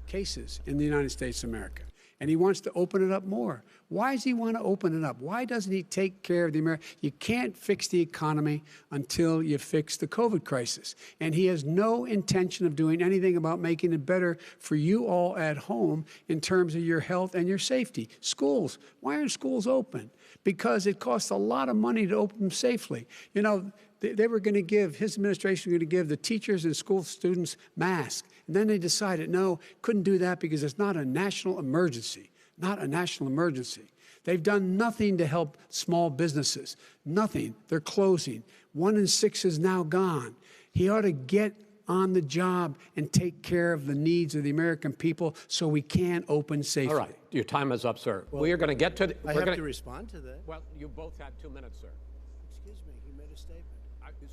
Cases in the United States of America, and he wants to open it up more. Why does he want to open it up? Why doesn't he take care of the American? You can't fix the economy until you fix the COVID crisis. And he has no intention of doing anything about making it better for you all at home in terms of your health and your safety. Schools, why aren't schools open? Because it costs a lot of money to open them safely. You know, they were going to give, his administration was going to give the teachers and school students masks. And then they decided, no, couldn't do that because it's not a national emergency. Not a national emergency. They've done nothing to help small businesses. Nothing. They're closing. 1 in 6 is now gone. He ought to get on the job and take care of the needs of the American people so we can open safely. All right, your time is up, sir. We are going to get to. I have to respond to that. Well, you both had 2 minutes, sir. Excuse me, he made a statement.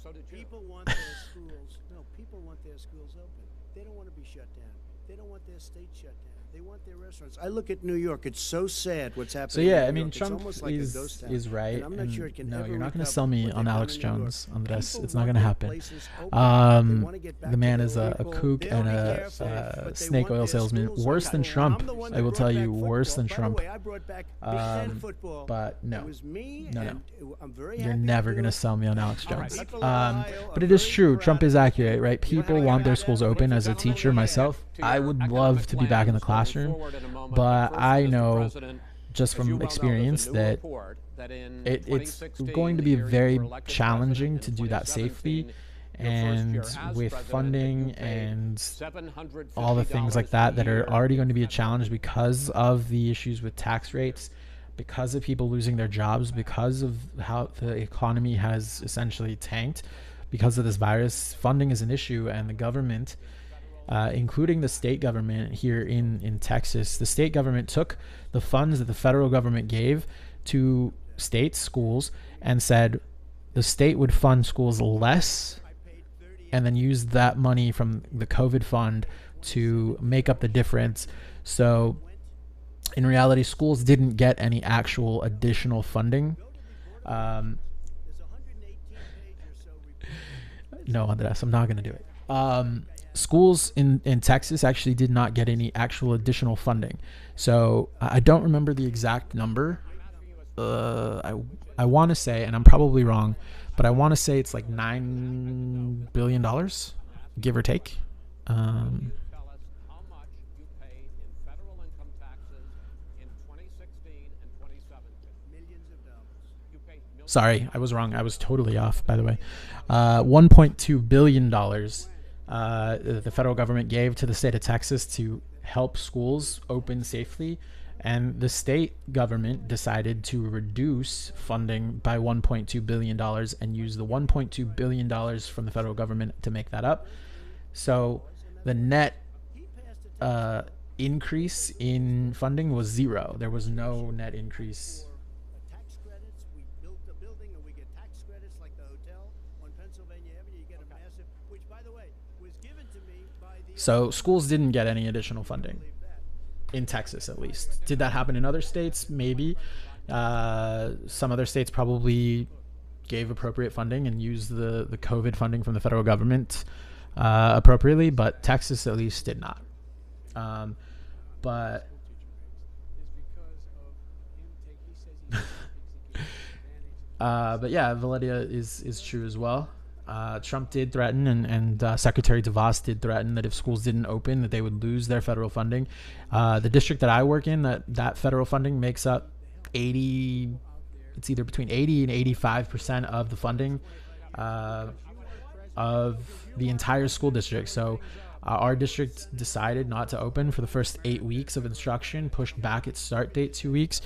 So did you. People want their schools. No, people want their schools open. They don't want to be shut down. They don't want their state shut down. They want their restaurants. I look at New York. It's so sad what's happening. So yeah, in I New mean, York. Trump It's almost like a ghost town. is right. And I'm not sure it can no, ever you're not going to recover sell me what on they've Alex done in New York. Jones on this. People It's not want going to their happen. places open. They want to get back The to man their is a local- kook They'll and be a careful, but they snake want oil their salesman. schools Worse open. than Trump. I'm the one I that will brought tell back you, worse football. than By the Trump. way, I brought back Big Ten football. But no. It was me. No. And I'm very You're happy to never do going to it. sell me on Alex All right. Jones. People in Ohio But are it is very true. proud Trump of is it. accurate, right? People want their schools open. As a teacher myself, I would love to be back in the classroom, but I know just from experience that it's going to be very challenging to do that safely, and with funding and all the things like that are already going to be a challenge because of the issues with tax rates, because of people losing their jobs, because of how the economy has essentially tanked because of this virus. Funding is an issue, and the government, including the state government here in Texas, the state government took the funds that the federal government gave to state schools and said the state would fund schools less and then use that money from the COVID fund to make up the difference. So in reality, schools didn't get any actual additional funding. No, Andres, I'm not going to do it. Schools in Texas actually did not get any actual additional funding. So I don't remember the exact number. I want to say, and I'm probably wrong, but I want to say it's like $9 billion, give or take. Sorry, I was wrong. I was totally off, by the way. $1.2 billion the federal government gave to the state of Texas to help schools open safely. And the state government decided to reduce funding by $1.2 billion and use the $1.2 billion from the federal government to make that up. So the net increase in funding was zero. There was no net increase. Tax credits. We built a building and we get tax credits like the hotel on Pennsylvania Avenue. You get a massive, which by the way was given to me by the. So schools didn't get any additional funding. In Texas, at least. Did that happen in other states? Maybe. Some other states probably gave appropriate funding and used the COVID funding from the federal government appropriately, but Texas at least did not. But but yeah, Valedia is true as well. Trump did threaten, and Secretary DeVos did threaten that if schools didn't open, that they would lose their federal funding. The district that I work in, that federal funding makes up 80. It's either between 80 and 85% of the funding of the entire school district. So our district decided not to open for the first 8 weeks of instruction, pushed back its start date 2 weeks.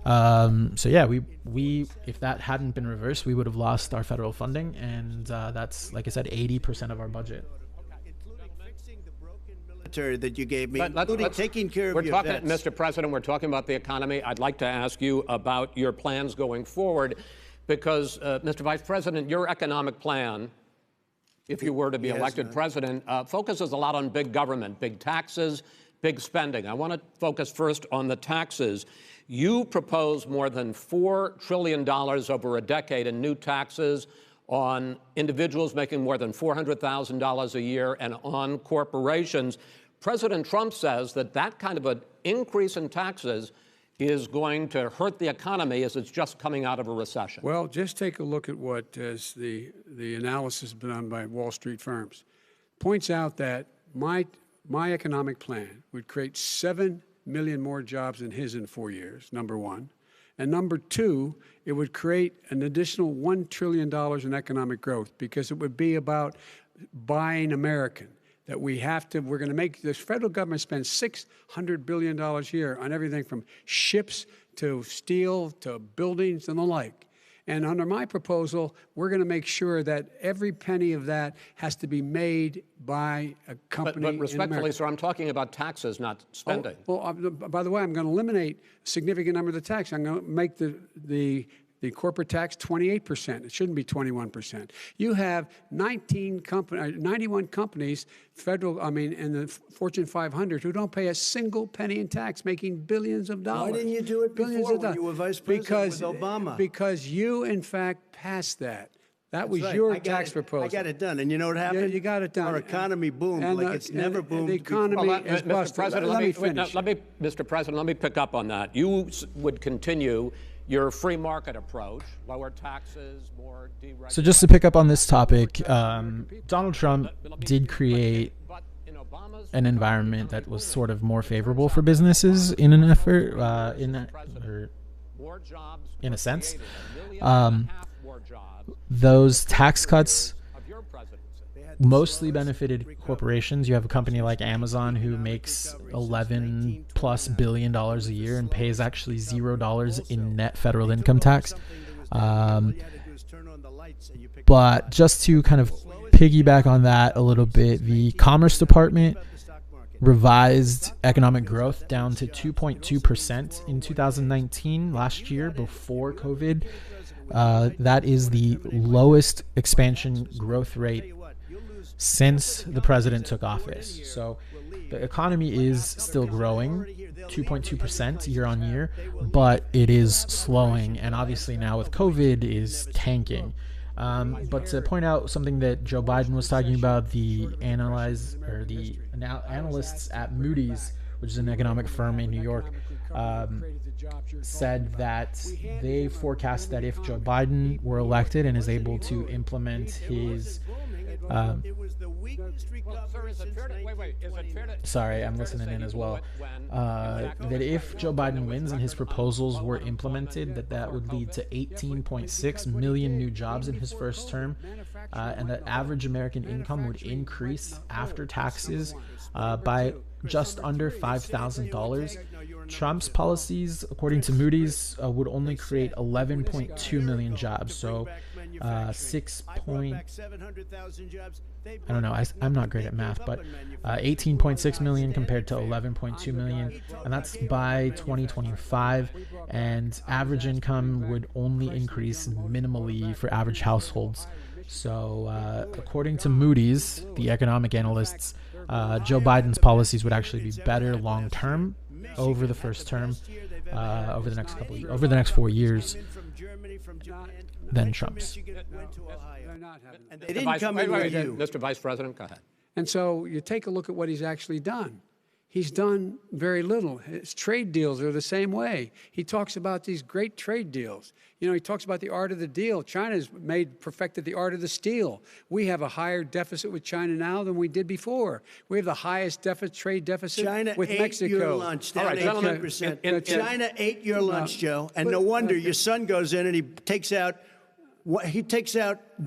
So yeah, we if that hadn't been reversed, we would have lost our federal funding, and that's, like I said, 80% of our budget. That you gave me, let's taking care of your vets. Mr. President, we're talking about the economy. I'd like to ask you about your plans going forward, because, Mr. Vice President, your economic plan, if you were to be elected president, focuses a lot on big government, big taxes, big spending. I want to focus first on the taxes. You propose more than $4 trillion over a decade in new taxes on individuals making more than $400,000 a year and on corporations. President Trump says that that kind of an increase in taxes is going to hurt the economy as it's just coming out of a recession. Well, just take a look at what the analysis done by Wall Street firms. Points out that my economic plan would create 7 million more jobs than his in 4 years, number one. And number two, it would create an additional $1 trillion in economic growth, because it would be about buying American. That we're going to make this federal government spend $600 billion a year on everything from ships to steel to buildings and the like. And under my proposal, we're going to make sure that every penny of that has to be made by a company. But respectfully, sir, I'm talking about taxes, not spending. By the way, I'm going to eliminate a significant number of the tax. I'm going to make the corporate tax 28%. It shouldn't be 21%. You have 91 companies, in the Fortune 500, who don't pay a single penny in tax, making billions of dollars. Why didn't you do it before when you were vice president with Obama? Because you, in fact, passed that. That was your tax proposal. I got it done. And you know what happened? You got it done. Our economy boomed like it's never boomed. The economy is busted. Let me finish. Mr. President, let me pick up on that. You would continue your free market approach, lower taxes, more deregulation. So just to pick up on this topic, Donald Trump did create an environment that was sort of more favorable for businesses in an effort, in a sense. Those tax cuts mostly benefited corporations. You have a company like Amazon who makes $11+ billion a year and pays actually $0 in net federal income tax. But just to kind of piggyback on that a little bit, the Commerce Department revised economic growth down to 2.2% in 2019, last year, before COVID. That is the lowest expansion growth rate since the president took office. So the economy is still growing 2.2% year on year, but it is slowing, and obviously now with COVID is tanking. But to point out something that Joe Biden was talking about, the analysts at Moody's, which is an economic firm in New York, said that they forecast that if Joe Biden were elected and is able to implement his sorry, I'm listening in as well. That if Joe Biden wins and his proposals were implemented, that would lead to 18.6 million new jobs in his first term, and that average American income would increase after taxes by just under $5,000. Trump's policies, according to Moody's, would only create 11.2 million jobs. So I'm not great at math, but 18.6 million compared to 11.2 million, and that's by 2025. And average income would only increase minimally for average households. So according to Moody's, the economic analysts, Joe Biden's policies would actually be better long term over the first term, over the next 4 years, than Trump's. They didn't come in with you. Mr. Vice President, go ahead. And so you take a look at what he's actually done. he's done very little. His trade deals are the same way. He talks about these great trade deals. You know, he talks about the art of the deal. China's perfected the art of the steal. We have a higher deficit with China now than we did before. We have the highest trade deficit with Mexico. China ate your lunch, down 18%. China ate your lunch, Joe, and no wonder your son goes in and he takes out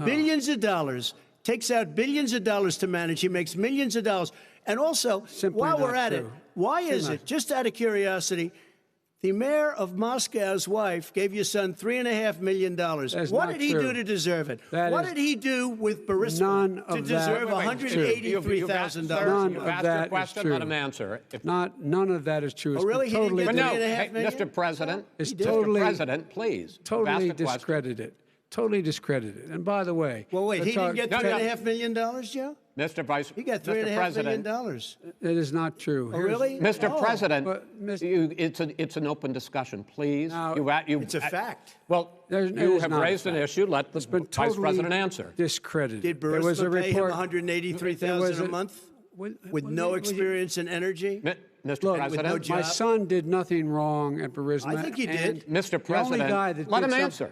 billions of dollars, to manage. He makes millions of dollars. And also, while we're at it, why is it, just out of curiosity, the mayor of Moscow's wife gave your son $3.5 million. What did he do to deserve it? What did he do with Burisma to deserve $183,000? None You've of asked that your question, is true. let him answer. None of that is true. Oh, really? He didn't get $3.5 million? Mr. President, Mr. President, please. Totally discredited. Totally discredited. And by the way, well, wait, he didn't get $3.5 million, Joe? Mr. Vice, he got $3.5 million. It is not true. Oh, really? Mr. President, it's an open discussion, please. Now, it's a fact. Well, you have raised an issue. Let the Vice President answer. Discredited. Did Burisma pay him $183,000 a month with no experience in energy? Mr. President, my son did nothing wrong at Burisma. I think he did. Mr. President, let him answer.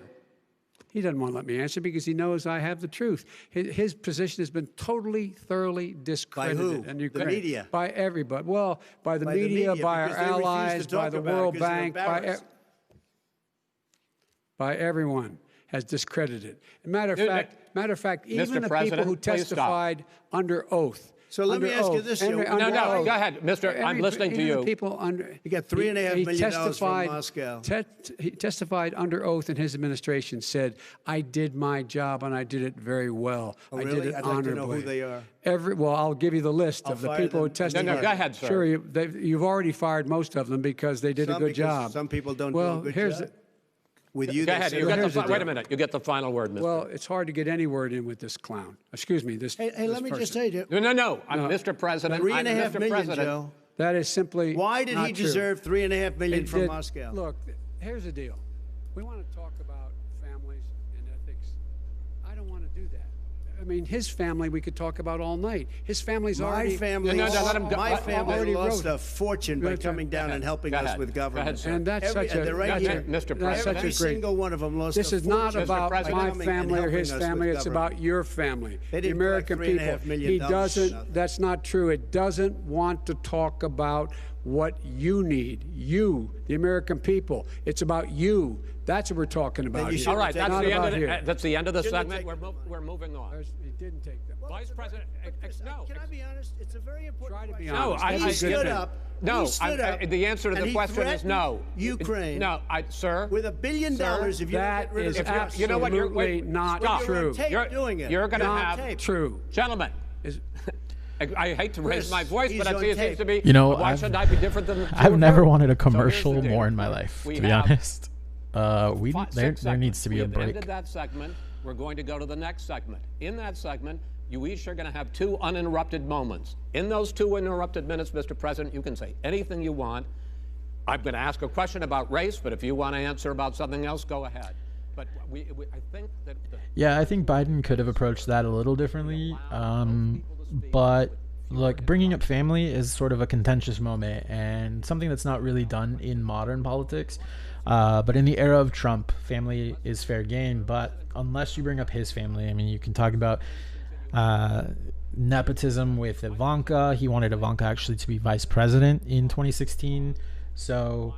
He doesn't want to let me answer because he knows I have the truth. His position has been totally, thoroughly discredited. By who? And Ukraine. The media? By everybody. Well, by the media, by our allies, by the World Bank, by everyone has discredited. Matter of fact, even the people who testified under oath. So let me ask you this, Joe. No, go ahead, Mr. I'm listening to you. You got $3.5 million from Moscow. He testified under oath, and his administration said, "I did my job, and I did it very well. Oh, I really? did it I'd honorably." like to know who they are. Well, I'll give you the list of the people who testified. No, go ahead, sir. Sure, you've already fired most of them because they did a good job. Some people don't do a good job. With you, go ahead. Wait a minute. You get the final word, Mr. Well, it's hard to get any word in with this clown. Excuse me. Hey, let me just say to you. No. I'm Mr. President. $3.5 million, Joe. That is simply Why did he deserve $3.5 million from Moscow? Look, here's the deal. We want to talk about families and ethics. I don't want to do that. I mean, his family we could talk about all night. His family's already... My family lost a fortune by coming down and helping us with government. And that's such a... Mr. President. Every single one of them lost a fortune. This is not about my family or his family. It's about your family. The American people. He doesn't... That's not true. It doesn't want to talk about what you need. You, the American people. It's about you. That's what we're talking about here. All right, that's the end of the segment. We're moving on. He didn't take them. Vice President, no. Can I be honest? It's a very important Try to be question. honest. He stood up. No, the answer to the question is no. Ukraine. No, sir. With $1 billion, if you don't get rid of the absolutely you know what, not true. You're doing it. You're going to have true. Gentlemen. I hate to raise my voice, but it seems to be. You know, why should I be different than? I've never wanted a commercial more in my life, to be honest. There needs to be a break. Ended that segment. We're going to go to the next segment. In that segment, you each are going to have 2 uninterrupted moments. In those 2 uninterrupted minutes, Mr. President, you can say anything you want. I'm going to ask a question about race, but if you want to answer about something else, go ahead. But I think that... Yeah, I think Biden could have approached that a little differently. But look, bringing up family is sort of a contentious moment and something that's not really done in modern politics. But in the era of Trump, family is fair game. But unless you bring up his family, I mean, you can talk about nepotism with Ivanka. He wanted Ivanka actually to be vice president in 2016. So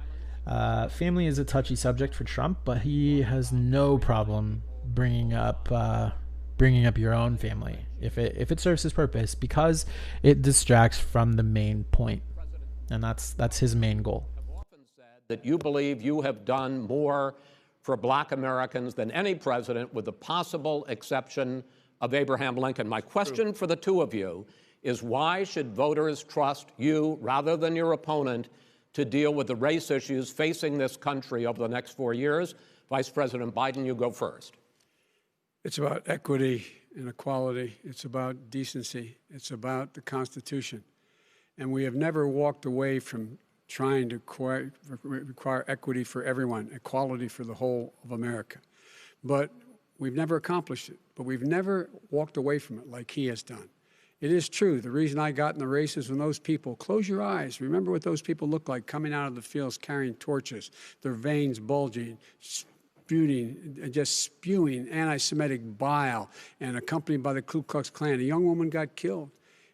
family is a touchy subject for Trump, but he has no problem bringing up your own family if it serves his purpose, because it distracts from the main point, and that's his main goal. That you believe you have done more for Black Americans than any president, with the possible exception of Abraham Lincoln. My question for the 2 of you is, why should voters trust you rather than your opponent to deal with the race issues facing this country over the next 4 years? Vice President Biden, you go first. It's about equity and equality. It's about decency. It's about the Constitution. And we have never walked away from trying to require equity for everyone, equality for the whole of America. But we've never accomplished it. But we've never walked away from it like he has done. It is true. The reason I got in the race is when those people, close your eyes, remember what those people look like coming out of the fields carrying torches, their veins bulging, just spewing anti-Semitic bile, and accompanied by the Ku Klux Klan. A young woman got killed.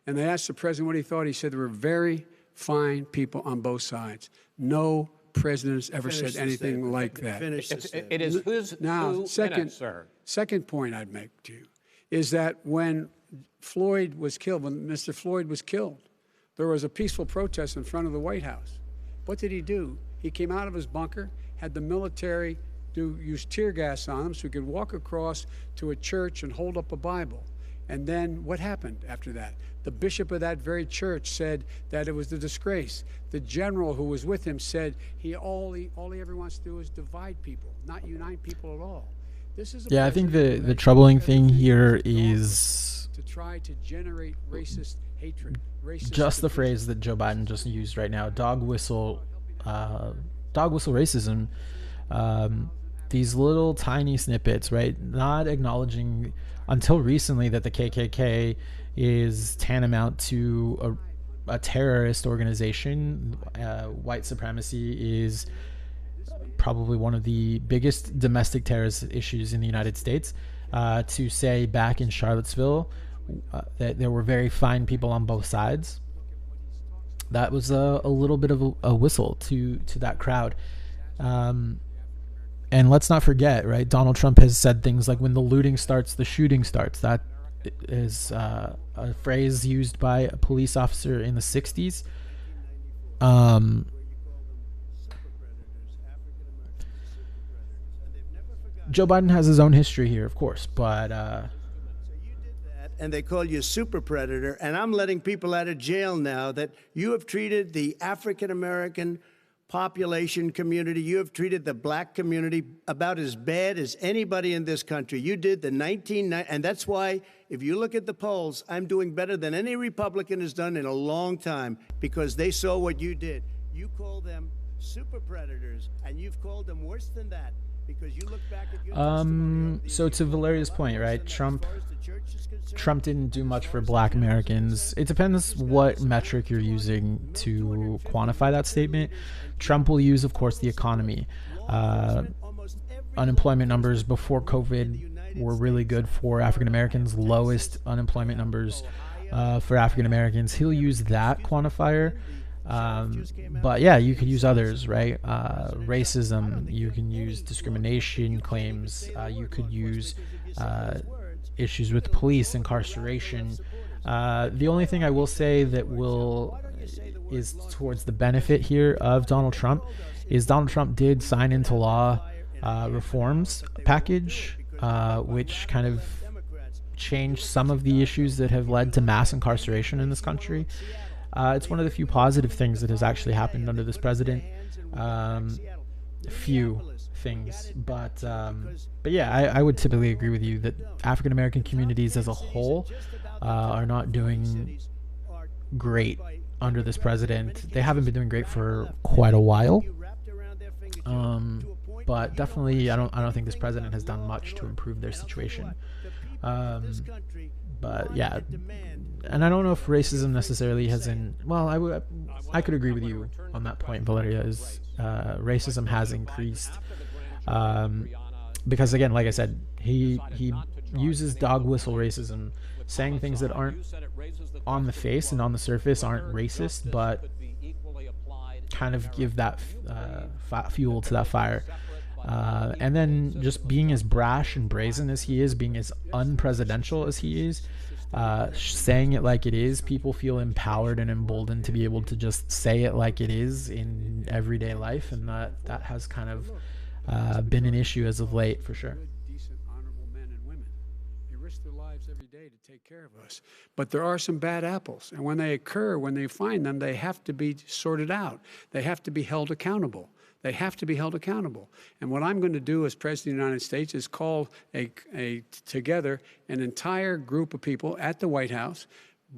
And they asked the president what he thought. He said there were very fine people on both sides. No president has ever said anything like that. It is who's now, sir. Second point I'd make to you is that when Floyd was killed, when Mr. Floyd was killed, there was a peaceful protest in front of the White House. What did he do? He came out of his bunker, had the military use tear gas on him so he could walk across to a church and hold up a Bible. And then what happened after that? The bishop of that very church said that it was a disgrace. The general who was with him said all he ever wants to do is divide people, not unite people at all. This is I think the troubling thing here is to try to generate racist hatred. Just the phrase that Joe Biden just used right now, dog whistle racism. These little tiny snippets, right? Not acknowledging until recently that the KKK is tantamount to a terrorist organization. White supremacy is probably one of the biggest domestic terrorist issues in the United States. To say back in Charlottesville that there were very fine people on both sides, that was a little bit of a whistle to that crowd. And let's not forget, right? Donald Trump has said things like, when the looting starts, the shooting starts. That is a phrase used by a police officer in the 60s. Joe Biden has his own history here, of course, but and they call you super predator, and I'm letting people out of jail now that you have treated the African-American population community, you have treated the black community about as bad as anybody in this country. You did the 1990, and that's why, if you look at the polls, I'm doing better than any Republican has done in a long time, because they saw what you did. You call them super predators, and you've called them worse than that, because you look back at your testimony. So to Valeria's point, right? Trump didn't do much for black Americans. It depends what metric you're using to quantify that statement. Trump will use, of course, the economy. Unemployment numbers before COVID were really good for African Americans, lowest unemployment numbers for African Americans. He'll use that quantifier. But yeah, you could use others, right? Racism, you can use discrimination claims, you could use issues with police, incarceration. The only thing I will say that is towards the benefit here of Donald Trump is Donald Trump did sign into law reforms package, which kind of changed some of the issues that have led to mass incarceration in this country. It's one of the few positive things that has actually happened under this president. Few things, but yeah, I would typically agree with you that African American communities as a whole are not doing great under this president. They haven't been doing great for quite a while. But definitely, I don't think this president has done much to improve their situation. But yeah, and I don't know if racism necessarily has I could agree with you on that point, Valeria, is racism has increased. Because again, like I said, he uses dog whistle racism, saying things that aren't on the face and on the surface aren't racist, but kind of give that fuel to that fire. And then just being as brash and brazen as he is, being as unpresidential as he is, saying it like it is, people feel empowered and emboldened to be able to just say it like it is in everyday life, and that has kind of been an issue as of late, for sure. Decent, honorable men and women. They risk their lives every day to take care of us. But there are some bad apples, and when they occur, when they find them, they have to be sorted out. They have to be held accountable. They have to be held accountable. And what I'm going to do as President of the United States is call together an entire group of people at the White House,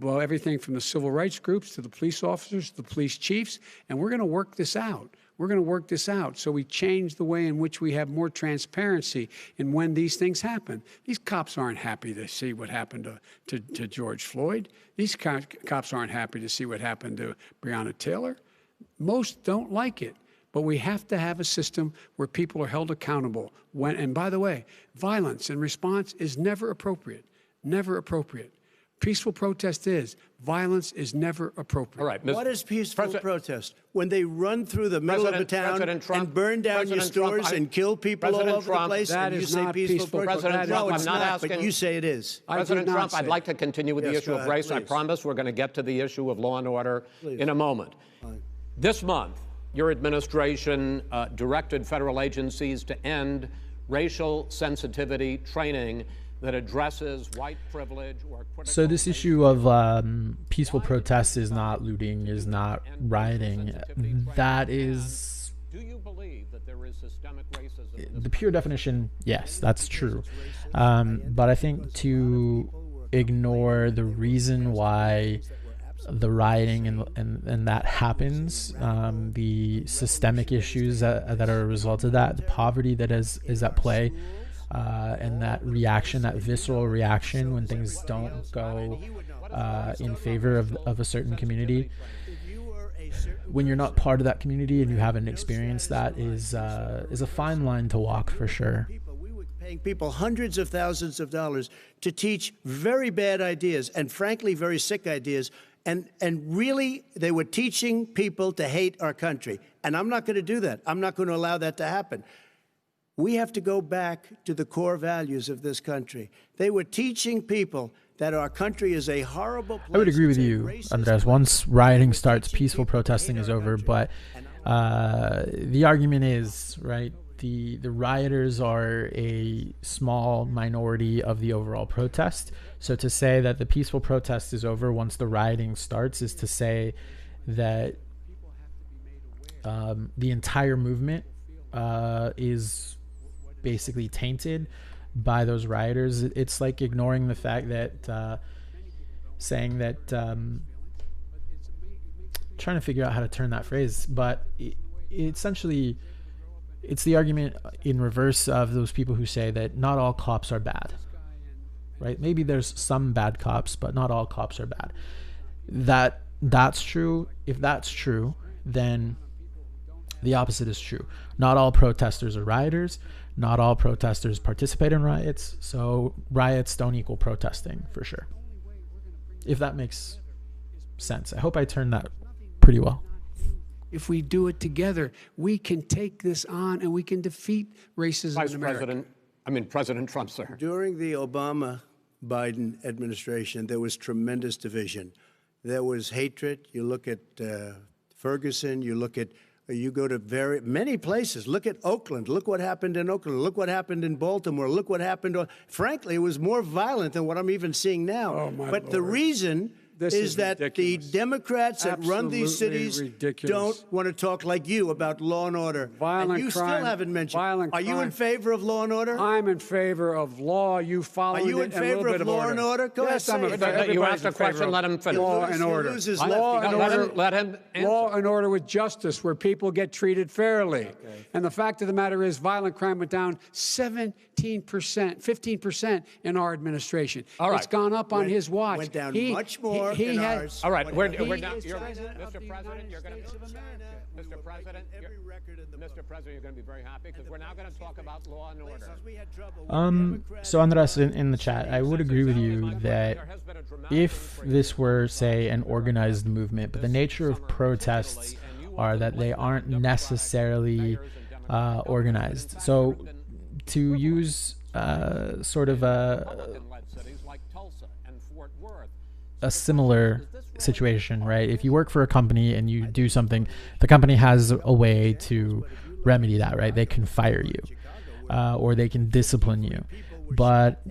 everything from the civil rights groups to the police officers, to the police chiefs, and we're going to work this out. We're going to work this out. So we change the way in which we have more transparency in when these things happen. These cops aren't happy to see what happened to George Floyd. These cops aren't happy to see what happened to Breonna Taylor. Most don't like it. But we have to have a system where people are held accountable. And by the way, violence in response is never appropriate. Never appropriate. Peaceful protest is. Violence is never appropriate. All right. What is peaceful protest? When they run through the middle of the town and burn down your stores and kill people all over the place, and you say peaceful protest? President Trump, No, it's I'm not not, asking. but you say it is. President Trump, I'd like to continue with the Yes, issue go of ahead, race. I please. promise we're going to get to the issue of law and order Please. in a moment. Fine. This month, your administration directed federal agencies to end racial sensitivity training that addresses white privilege or critical. So this issue of peaceful protest is not looting, is not rioting. That is Do you believe that there is systemic racism? the pure definition. Yes, that's true. But I think to ignore the reason why the rioting and that happens, the systemic issues that are a result of that, the poverty that is at play, and that reaction, that visceral reaction when things don't go in favor of a certain community. When you're not part of that community and you haven't experienced that is a fine line to walk for sure. We were paying people hundreds of thousands of dollars to teach very bad ideas and frankly very sick ideas. And really, they were teaching people to hate our country. And I'm not going to do that. I'm not going to allow that to happen. We have to go back to the core values of this country. They were teaching people that our country is a horrible place. I would agree with you, Andres. Once rioting starts, peaceful protesting is over. But the argument is, right, the rioters are a small minority of the overall protest. So to say that the peaceful protest is over once the rioting starts is to say that the entire movement is basically tainted by those rioters. It's like ignoring the fact that saying that trying to figure out how to turn that phrase, but essentially it's the argument in reverse of those people who say that not all cops are bad, right? Maybe there's some bad cops, but not all cops are bad. That's true. If that's true, then the opposite is true. Not all protesters are rioters. Not all protesters participate in riots. So riots don't equal protesting for sure. If that makes sense. I hope I turned that pretty well. If we do it together, we can take this on and we can defeat racism in America. President Trump, sir. During the Obama-Biden administration, there was tremendous division. There was hatred. You look at Ferguson, you go to many places. Look at Oakland. Look what happened in Oakland. Look what happened in Baltimore. Look what happened. Frankly, it was more violent than what I'm even seeing now. Oh, my but Lord. The reason is that ridiculous. the Democrats that run these Absolutely cities ridiculous. don't want to talk like you about law and order. Violent and you crime, still haven't mentioned. violent Are you in crime. favor of law and order? I'm in favor of law. You follow Are you it in and a little favor bit of law and order? Go yes, ahead, I'm say in it. favor. You Everybody's asked a in favor question, of let him finish. Law and order. Loses Law left. and order. Let him answer. Law and order with justice, where people get treated fairly. Okay. And the fact of the matter is, violent crime went down 15% in our administration. All right. It's gone up on his watch. Went down much more in ours. All right, we're now. Mr. President, you're going to. Mr. President, you're going to be very happy because we're now going to talk about law and order. So Andres, in the chat, I would agree with you that if this were, say, an organized movement, but the nature of protests are that they aren't necessarily organized. So to use sort of a similar situation, right? If you work for a company and you do something, the company has a way to remedy that, right? They can fire you or they can discipline you. But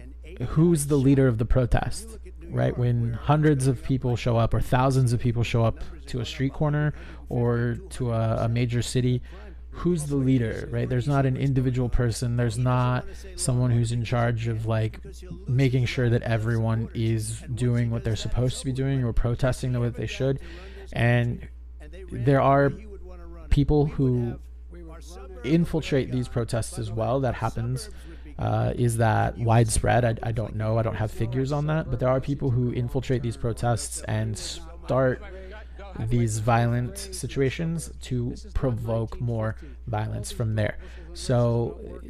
who's the leader of the protest, right? When hundreds of people show up or thousands of people show up to a street corner or to a major city, who's the leader, right? There's not an individual person. There's not someone who's in charge of like making sure that everyone is doing what they're supposed to be doing or protesting the way that they should. And there are people who infiltrate these protests as well. That happens. Is that widespread? I don't know. I don't have figures on that. But there are people who infiltrate these protests and start these violent situations to provoke more violence from there. So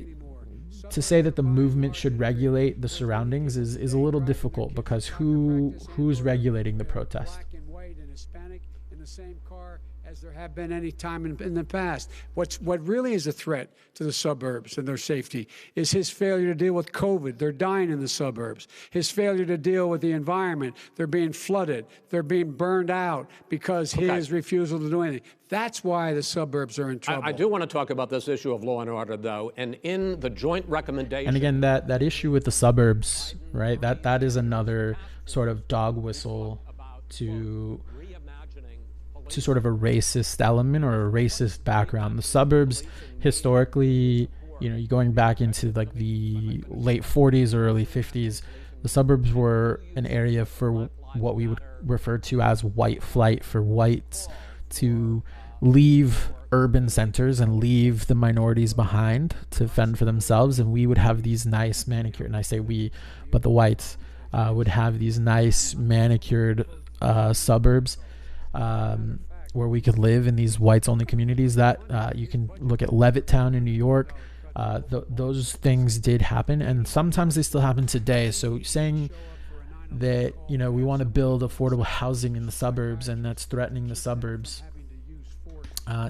to say that the movement should regulate the surroundings is a little difficult, because who's regulating the protest? Black and white and Hispanic in the same car as there have been any time in the past. What really is a threat to the suburbs and their safety is his failure to deal with COVID. They're dying in the suburbs. His failure to deal with the environment. They're being flooded. They're being burned out because his refusal to do anything. That's why the suburbs are in trouble. I do want to talk about this issue of law and order, though, and in the joint recommendation. And again, that issue with the suburbs, right? That is another sort of dog whistle to sort of a racist element or a racist background. The suburbs, historically, you going back into like the late 40s or early 50s, the suburbs were an area for what we would refer to as white flight, for whites to leave urban centers and leave the minorities behind to fend for themselves. And we would have these nice manicured, and I say we, but the whites would have these nice manicured suburbs where we could live in these whites-only communities. That you can look at Levittown in New York. Those things did happen, and sometimes they still happen today. So saying that we want to build affordable housing in the suburbs and that's threatening the suburbs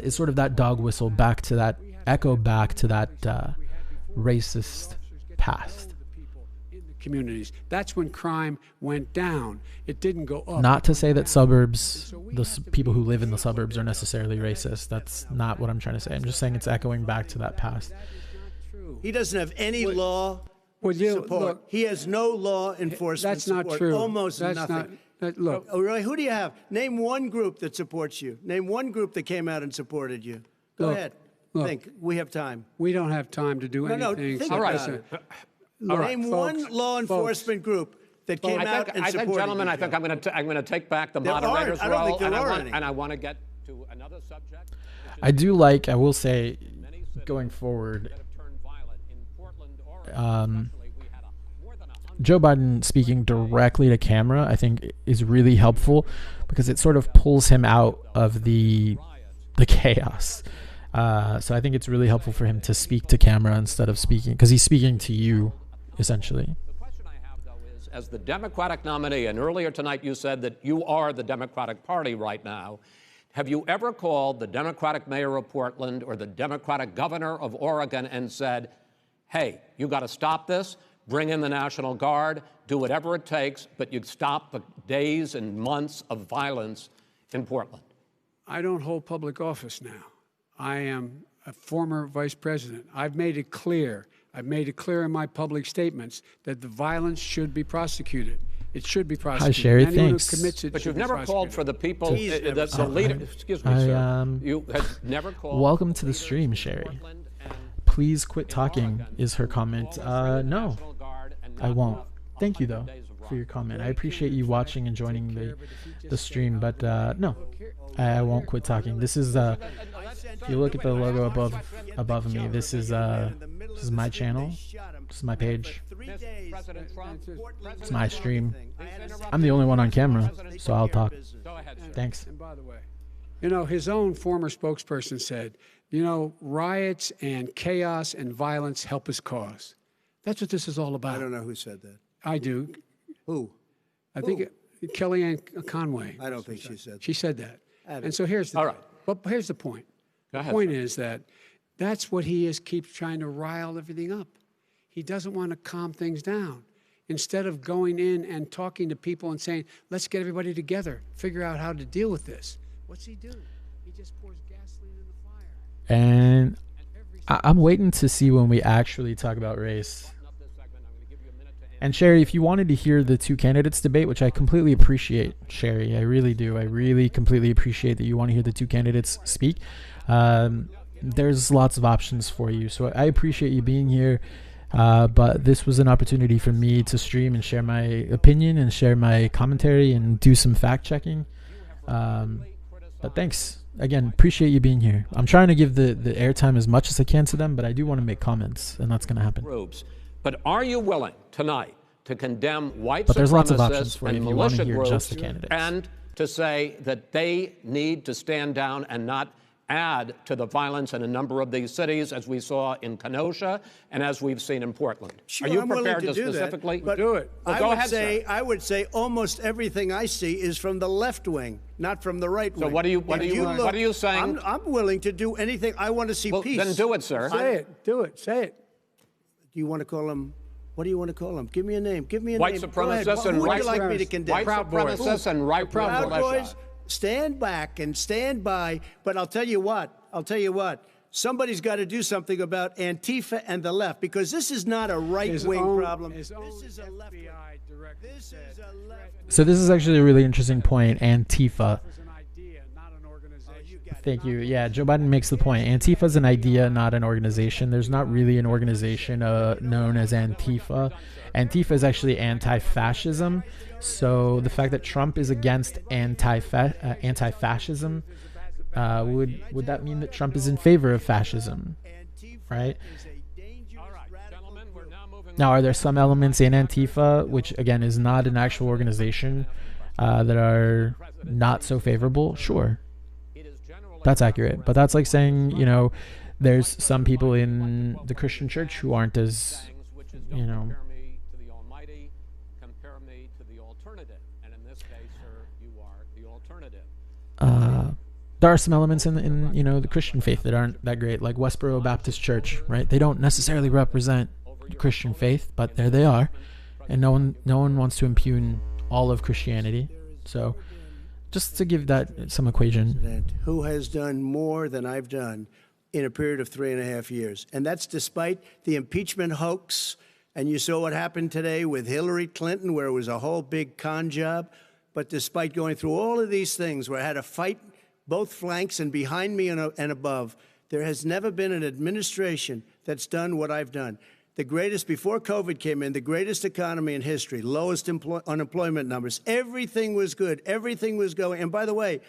is sort of that dog whistle back to that racist past. Communities. That's when crime went down. It didn't go up. Not to say that suburbs, people who live in the suburbs are necessarily racist. That's not what I'm trying to say. I'm just saying it's echoing back to that past. He doesn't have any law support. Look, he has no law enforcement that's not support. True. Almost that's nothing. Look. Oh, really? Who do you have? Name one group that supports you. Name one group that came out and supported you. Go ahead. Think. We have time. We don't have time to do anything. No, think all right. about it. Name one law enforcement group that came out and supported I think, gentlemen, you. I think I'm going to take back the moderator's I don't role, think there are any. and I want to get to another subject. I will say, going forward, Joe Biden speaking directly to camera, I think, is really helpful, because it sort of pulls him out of the chaos. So I think it's really helpful for him to speak to camera instead of speaking, because he's speaking to you, essentially. The question I have, though, is, as the Democratic nominee, and earlier tonight you said that you are the Democratic Party right now, have you ever called the Democratic mayor of Portland or the Democratic governor of Oregon and said, hey, you got to stop this, bring in the National Guard, do whatever it takes, but you stop the days and months of violence in Portland? I don't hold public office now. I am a former vice president. I've made it clear in my public statements that the violence should be prosecuted. It should be prosecuted. Hi, Sherry. Anyone Thanks. who commits it But should you've be never called for the people, the leader. Excuse me, sir. You have never called. Welcome to the stream, Sherry. Please quit talking, is her comment. No, I won't. Thank you, though, for your comment. I appreciate you watching and joining the stream, but no, I won't quit talking. This is if you look at the logo above me, this is my channel. This is my page. It's my stream. I'm the only one on camera, so I'll talk. Thanks. And by the way, his own former spokesperson said, riots and chaos and violence help his cause. That's what this is all about. I don't know who said that. I do. Who? I think Kellyanne Conway. I don't think she said that. She said that. And so here's the here's the point. Go ahead, the point sir. is that that's what he is, keeps trying to rile everything up. He doesn't want to calm things down. Instead of going in and talking to people and saying, let's get everybody together, figure out how to deal with this. What's he do? He just pours gasoline in the fire. And I'm waiting to see when we actually talk about race. And Sherry, if you wanted to hear the two candidates debate, which I completely appreciate, Sherry, I really do. I really completely appreciate that you want to hear the two candidates speak. There's lots of options for you. So I appreciate you being here. But this was an opportunity for me to stream and share my opinion and share my commentary and do some fact checking. But thanks. Again, appreciate you being here. I'm trying to give the airtime as much as I can to them, but I do want to make comments, and that's going to happen. Groups. But are you willing tonight to condemn white But there's lots of options supremacists for you and if you want to militia hear groups just the candidates. and to say that they need to stand down and not add to the violence in a number of these cities, as we saw in Kenosha and as we've seen in Portland? Sure, are you I'm willing prepared to do specifically that, but do it? Well, go ahead, sir. I would say almost everything I see is from the left wing, not from the right wing. So what are you saying? I'm willing to do anything. I want to see peace. Then do it, sir. Say it. Do it. Say it. Do you want to call them? What do you want to call them? Give me a name. Give me a White name. supremacists and Who would white you like me to condemn? White supremacists and right Proud militia. Boys, stand back and stand by. But I'll tell you what. Somebody's got to do something about Antifa and the left, because this is not a right-wing problem. This is a left. This is a left. So this is actually a really interesting point. Antifa. Thank you. Yeah, Joe Biden makes the point. Antifa is an idea, not an organization. There's not really an organization known as Antifa. Antifa is actually anti-fascism. So the fact that Trump is against anti-fascism, would that mean that Trump is in favor of fascism? Right? Now, are there some elements in Antifa, which again is not an actual organization, that are not so favorable? Sure. That's accurate. But that's like saying, you know, there's some people in the Christian church who aren't as, you know. There are some elements in you know, the Christian faith that aren't that great, like Westboro Baptist Church, right? They don't necessarily represent the Christian faith, but there they are, and no one wants to impugn all of Christianity. So, just to give that some equation. Who has done more than I've done in a period of 3.5 years, and that's despite the impeachment hoax. And you saw what happened today with Hillary Clinton, where it was a whole big con job. But despite going through all of these things, where I had to fight both flanks and behind me and above, there has never been an administration that's done what I've done. The greatest, before COVID came in, the greatest economy in history, lowest unemployment numbers. Everything was good. Everything was going. And by the way,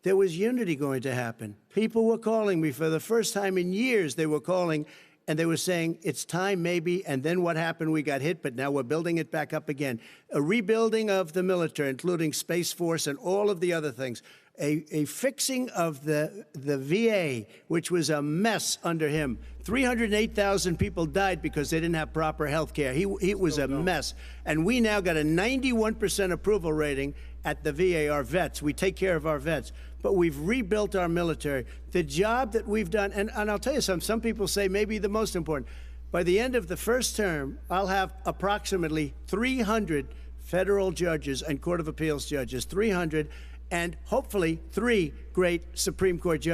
there was unity going to happen. People were calling me for the first time in years. They were calling, and they were saying, it's time maybe. And then what happened? We got hit, but now we're building it back up again. A rebuilding of the military, including Space Force and all of the other things. A fixing of the VA, which was a mess under him. 308,000 people died because they didn't have proper health care. It was a mess. And we now got a 91% approval rating at the VA, our vets. We take care of our vets. But we've rebuilt our military. The job that we've done, and I'll tell you something, some people say maybe the most important. By the end of the first term, I'll have approximately 300 federal judges and Court of Appeals judges, 300, and hopefully 3 great Supreme Court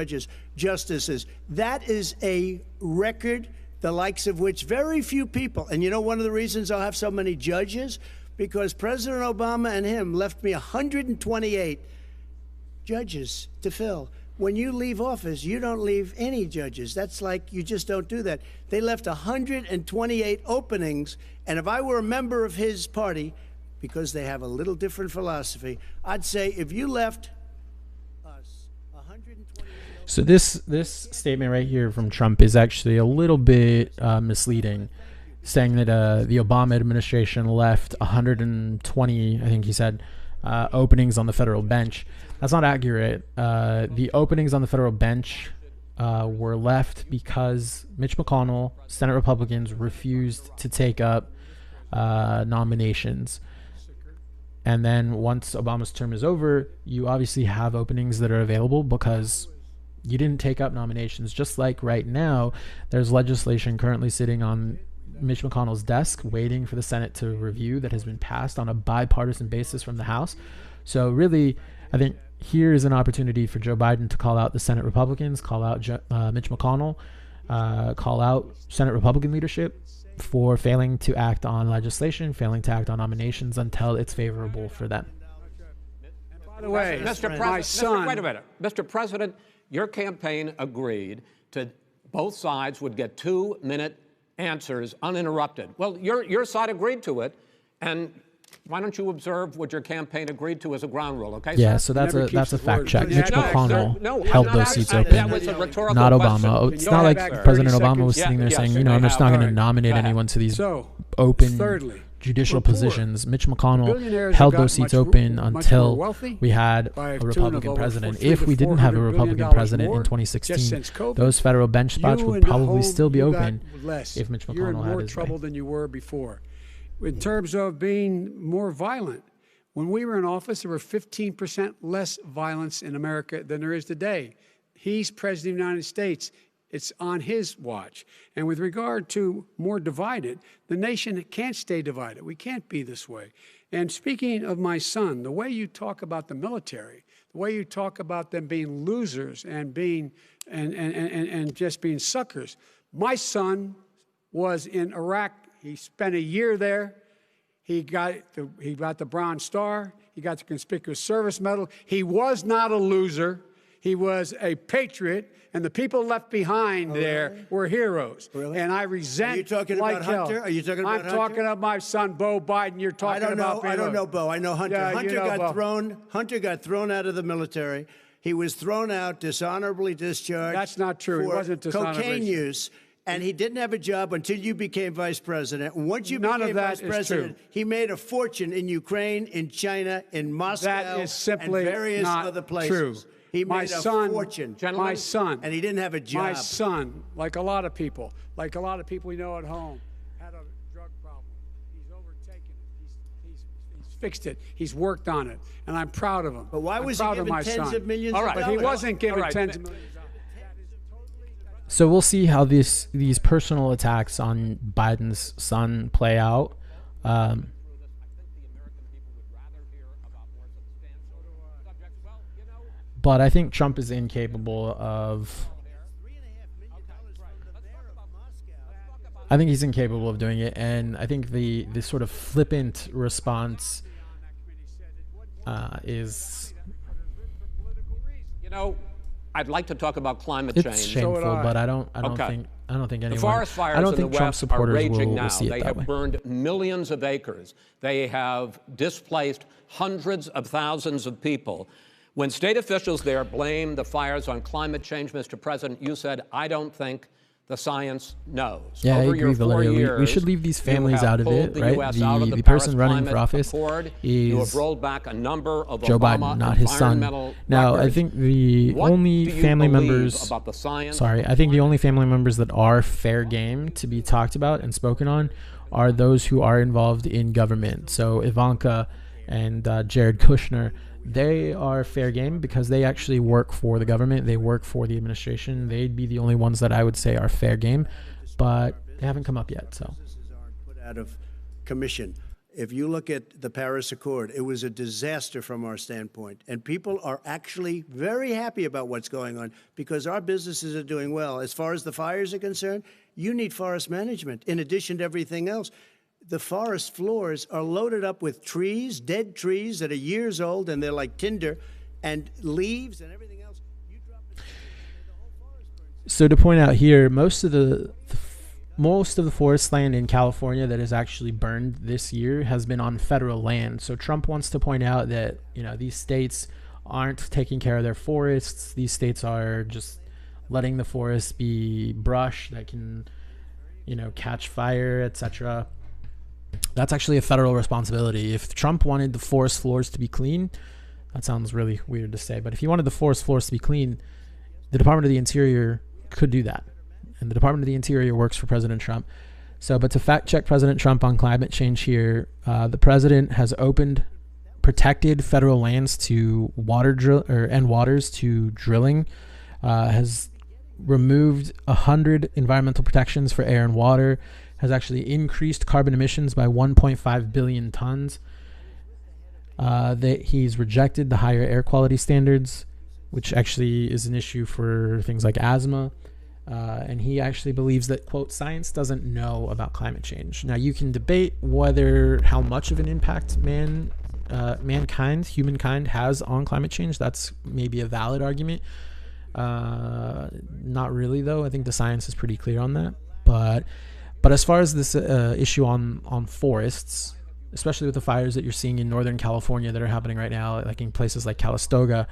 justices. That is a record, the likes of which very few people, and you know one of the reasons I'll have so many judges? Because President Obama and him left me 128 judges to fill. When you leave office, you don't leave any judges. That's like, you just don't do that. They left 128 openings, and if I were a member of his party, because they have a little different philosophy, I'd say if you left us 128... So this statement right here from Trump is actually a little bit misleading, saying that the Obama administration left 120, I think he said, openings on the federal bench. That's not accurate. The openings on the federal bench were left because Mitch McConnell, Senate Republicans, refused to take up nominations. And then once Obama's term is over, you obviously have openings that are available because you didn't take up nominations. Just like right now, there's legislation currently sitting on Mitch McConnell's desk waiting for the Senate to review that has been passed on a bipartisan basis from the House. So really, I think here is an opportunity for Joe Biden to call out the Senate Republicans, call out Mitch McConnell, call out Senate Republican leadership for failing to act on legislation, failing to act on nominations until it's favorable for them. By the way, my son... Wait a minute. Mr. President, your campaign agreed to both sides would get 2-minute answers uninterrupted. Well, your side agreed to it, and Why don't you observe what your campaign agreed to as a ground rule, okay, Yeah, sir? so that's a fact check. Mitch No, McConnell no, held I'm those not seats asking- open, That was a rhetorical not question. Obama. Can It's you not go like back President 30 Obama was seconds? sitting there Yeah, saying, yes, you know, I'm just not going to nominate Go ahead. anyone to these So, open thirdly, judicial we're poor. positions. Mitch McConnell Billionaires held have those gotten seats much open more until wealthy we had by a a tune of Republican over president. $300 If we didn't have a billion Republican president more in just 2016, since COVID, those federal bench spots you would and the probably home still be you got open less. if Mitch You're in McConnell had more his trouble way. than you were before. In terms of being more violent, when we were in office, there were 15% less violence in America than there is today. He's president of the United States. It's on his watch. And with regard to more divided, the nation can't stay divided. We can't be this way. And speaking of my son, the way you talk about the military, the way you talk about them being losers and being and just being suckers. My son was in Iraq. He spent a year there. He got the Bronze Star. He got the Conspicuous Service Medal. He was not a loser. He was a patriot, and the people left behind there were heroes. Really? And I resent. Are you talking like about hell. Hunter? Are you talking about I'm talking about my son, Bo Biden. You're talking about. I don't know Bo. I know Hunter. Yeah, Hunter you know Bo. Hunter got thrown out of the military. He was thrown out, dishonorably discharged. That's not true. He For wasn't dishonorably cocaine discharged. use. And he didn't have a job until you became vice president. Once you None of became that vice is president, true. he made a fortune in Ukraine, in China, in Moscow, That is simply and various not other places. true. He My made a son, fortune. My son, and he didn't have a job. My son, like a lot of people we know at home, had a drug problem. He's overtaken it. He's fixed it. He's worked on it, and I'm proud of him. But why was he proud of given my tens son. of millions All of right. dollars? But he wasn't given All right. tens of millions. So we'll see how these personal attacks on Biden's son play out. But I think Trump is incapable of. I think he's incapable of doing it, and I think the sort of flippant response is. You know, I'd like to talk about climate It's change. shameful, but I don't Okay. think anyone. The forest fires I don't in think the Trump West are supporters raging will now. see it They that have way. burned millions of acres. They have displaced hundreds of thousands of people. When state officials there blame the fires on climate change, Mr. President, you said, I don't think the science knows. Yeah, I Over agree, your 4 Valeria. years, We should leave these families you have out of pulled it, the right? US out of The Paris person running for Climate office Accord. You is have rolled back a number of Joe Obama Biden, not his son. environmental Now, I records. think the What only do you family believe members. about the science? Sorry, I think the only family members that are fair game to be talked about and spoken on are those who are involved in government. So Ivanka and Jared Kushner, they are fair game because they actually work for the government. They work for the administration. They'd be the only ones that I would say are fair game, but they haven't come up yet. So Put out of commission. If you look at the Paris Accord, it was a disaster from our standpoint. And people are actually very happy about what's going on because our businesses are doing well. As far as the fires are concerned, you need forest management in addition to everything else. The forest floors are loaded up with trees, dead trees that are years old, and they're like tinder, and leaves and everything else. You drop a stick and the whole forest burns. So to point out here, most of the forest land in California that is actually burned this year has been on federal land. So Trump wants to point out that, you know, these states aren't taking care of their forests. These states are just letting the forests be brush that can, you know, catch fire, etc. That's actually a federal responsibility. If Trump wanted the forest floors to be clean, that sounds really weird to say, but if he wanted the forest floors to be clean, the Department of the Interior could do that. And the Department of the Interior works for President Trump. So, but to fact check President Trump on climate change here, the president has opened protected federal lands to waters to drilling, has removed 100 environmental protections for air and water, has actually increased carbon emissions by 1.5 billion tons. That he's rejected the higher air quality standards, which actually is an issue for things like asthma. And he actually believes that, quote, science doesn't know about climate change. Now, you can debate how much of an impact humankind has on climate change. That's maybe a valid argument. Not really, though. I think the science is pretty clear on that. But as far as this issue on forests, especially with the fires that you're seeing in Northern California that are happening right now, like in places like Calistoga.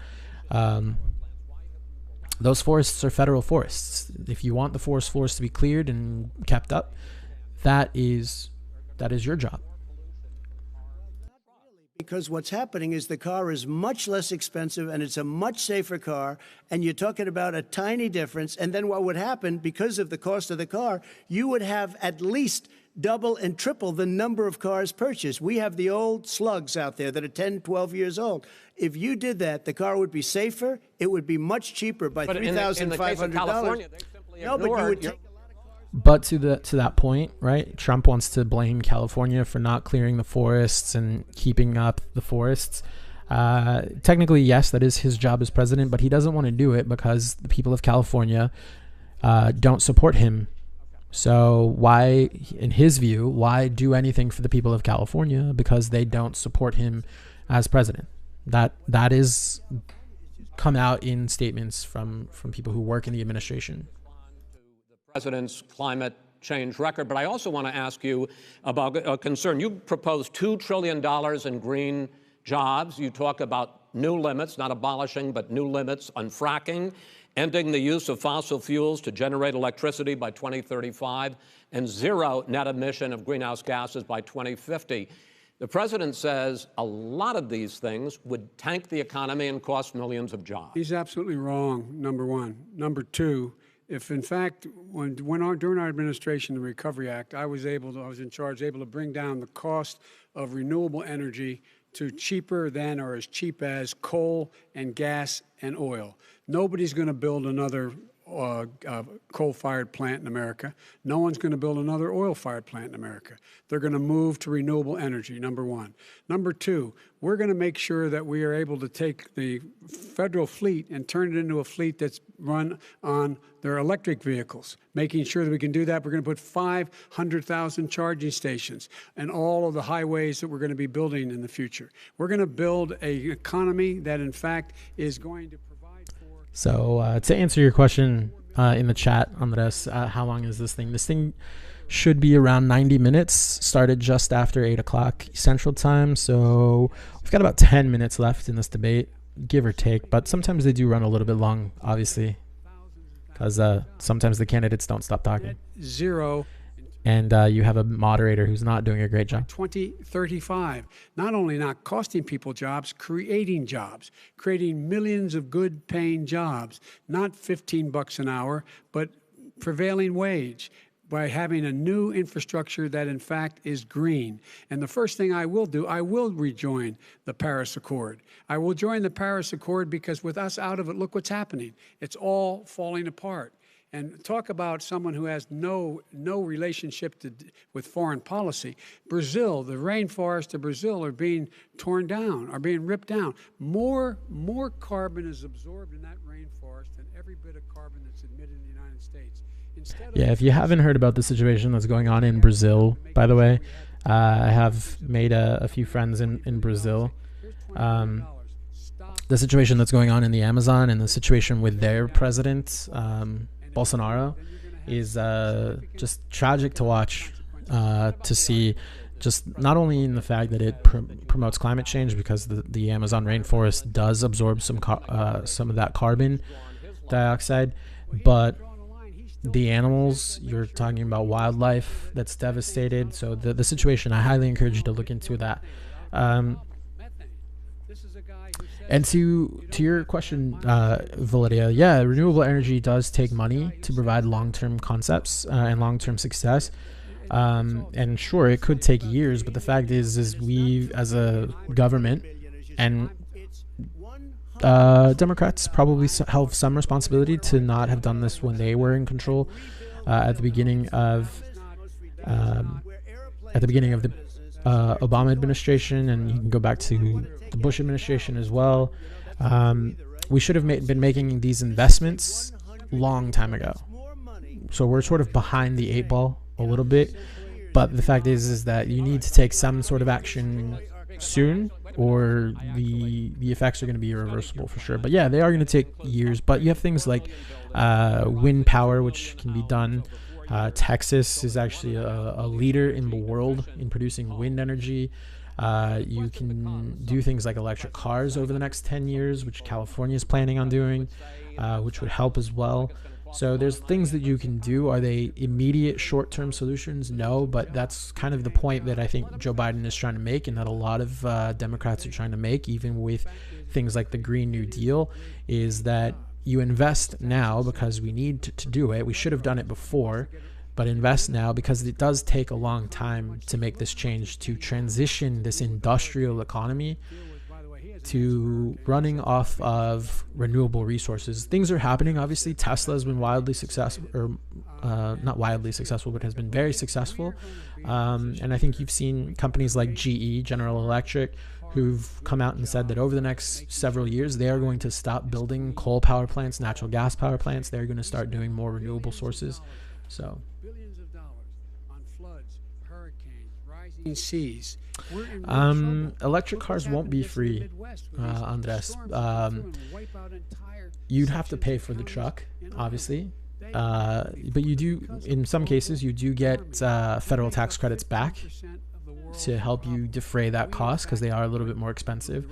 Those forests are federal forests. If you want the forest to be cleared and kept up, that is your job. Because what's happening is the car is much less expensive and it's a much safer car, and you're talking about a tiny difference. And then what would happen, because of the cost of the car, you would have at least double and triple the number of cars purchased. We have the old slugs out there that are 10, 12 years old. If you did that, the car would be safer. It would be much cheaper by $3,500. No, but you would take. But to that point, right? Trump wants to blame California for not clearing the forests and keeping up the forests. Technically, yes, that is his job as president, but he doesn't want to do it because the people of California don't support him. So why, in his view, why do anything for the people of California? Because they don't support him as president. That is come out in statements from people who work in the administration. President's climate change record, but I also want to ask you about a concern. You proposed $2 trillion in green jobs. You talk about new limits, not abolishing, but new limits on fracking, ending the use of fossil fuels to generate electricity by 2035, and zero net emission of greenhouse gases by 2050. The president says a lot of these things would tank the economy and cost millions of jobs. He's absolutely wrong, number one. Number two, if in fact, during our administration, the Recovery Act, I was in charge, able to bring down the cost of renewable energy to cheaper than or as cheap as coal and gas and oil. Nobody's going to build another coal-fired plant in America. No one's going to build another oil-fired plant in America. They're going to move to renewable energy, number one. Number two, we're going to make sure that we are able to take the federal fleet and turn it into a fleet that's run on their electric vehicles. Making sure that we can do that, we're going to put 500,000 charging stations and all of the highways that we're going to be building in the future. We're going to build an economy that, in fact, is going to provide for... So to answer your question in the chat, Andres, how long is this thing? This thing should be around 90 minutes, started just after 8 o'clock Central Time. So we've got about 10 minutes left in this debate, give or take. But sometimes they do run a little bit long, obviously, because sometimes the candidates don't stop talking. Zero. And you have a moderator who's not doing a great job. 2035, not only not costing people jobs, creating millions of good paying jobs, not $15 an hour, but prevailing wage, by having a new infrastructure that in fact is green. And the first thing I will do, I will rejoin the Paris Accord. I will join the Paris Accord because with us out of it, look what's happening. It's all falling apart. And talk about someone who has no relationship with foreign policy. Brazil, the rainforests of Brazil are being torn down, are being ripped down. More carbon is absorbed in that rainforest than every bit of carbon that's emitted in the United States. Yeah, if you haven't heard about the situation that's going on in Brazil, by the way, I have made a few friends in Brazil. The situation that's going on in the Amazon and the situation with their president, Bolsonaro, is just tragic to watch, to see, just not only in the fact that it promotes climate change because the Amazon rainforest does absorb some of that carbon dioxide, but the animals, you're talking about wildlife that's devastated. So the situation, I highly encourage you to look into that. And to your question, Validia, yeah, renewable energy does take money to provide long-term concepts and long-term success. And sure, it could take years, but the fact is we as a government and Democrats probably have some responsibility to not have done this when they were in control at the beginning of the Obama administration, and you can go back to the Bush administration as well. We should have been making these investments long time ago. So we're sort of behind the 8 ball a little bit, but the fact is that you need to take some sort of action soon, or the effects are going to be irreversible for sure. But yeah, they are going to take years. But you have things like wind power, which can be done Texas is actually a leader in the world in producing wind energy. You can do things like electric cars over the next 10 years, which California is planning on doing, which would help as well. So there's things that you can do. Are they immediate short-term solutions? No, but that's kind of the point that I think Joe Biden is trying to make, and that a lot of Democrats are trying to make, even with things like the Green New Deal, is that you invest now because we need to do it. We should have done it before, but invest now because it does take a long time to make this change, to transition this industrial economy to running off of renewable resources. Things are happening. Obviously, Tesla has been wildly successful, or not wildly successful, but has been very successful. And I think you've seen companies like GE, General Electric, who've come out and said that over the next several years, they are going to stop building coal power plants, natural gas power plants. They're going to start doing more renewable sources. So billions of dollars on floods, hurricanes, rising seas. Electric cars won't be free, Andres. You'd have to pay for the truck, obviously. But you do, in some cases, you do get federal tax credits back to help you defray that cost, because they are a little bit more expensive.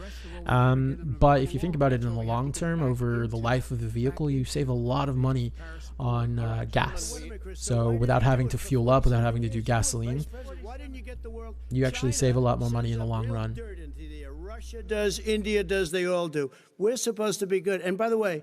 But if you think about it in the long term, over the life of the vehicle, you save a lot of money on gas. So without having to fuel up, without having to do gasoline, you actually save a lot more money in the long run. Russia does, India does, they all do. We're supposed to be good. And by the way,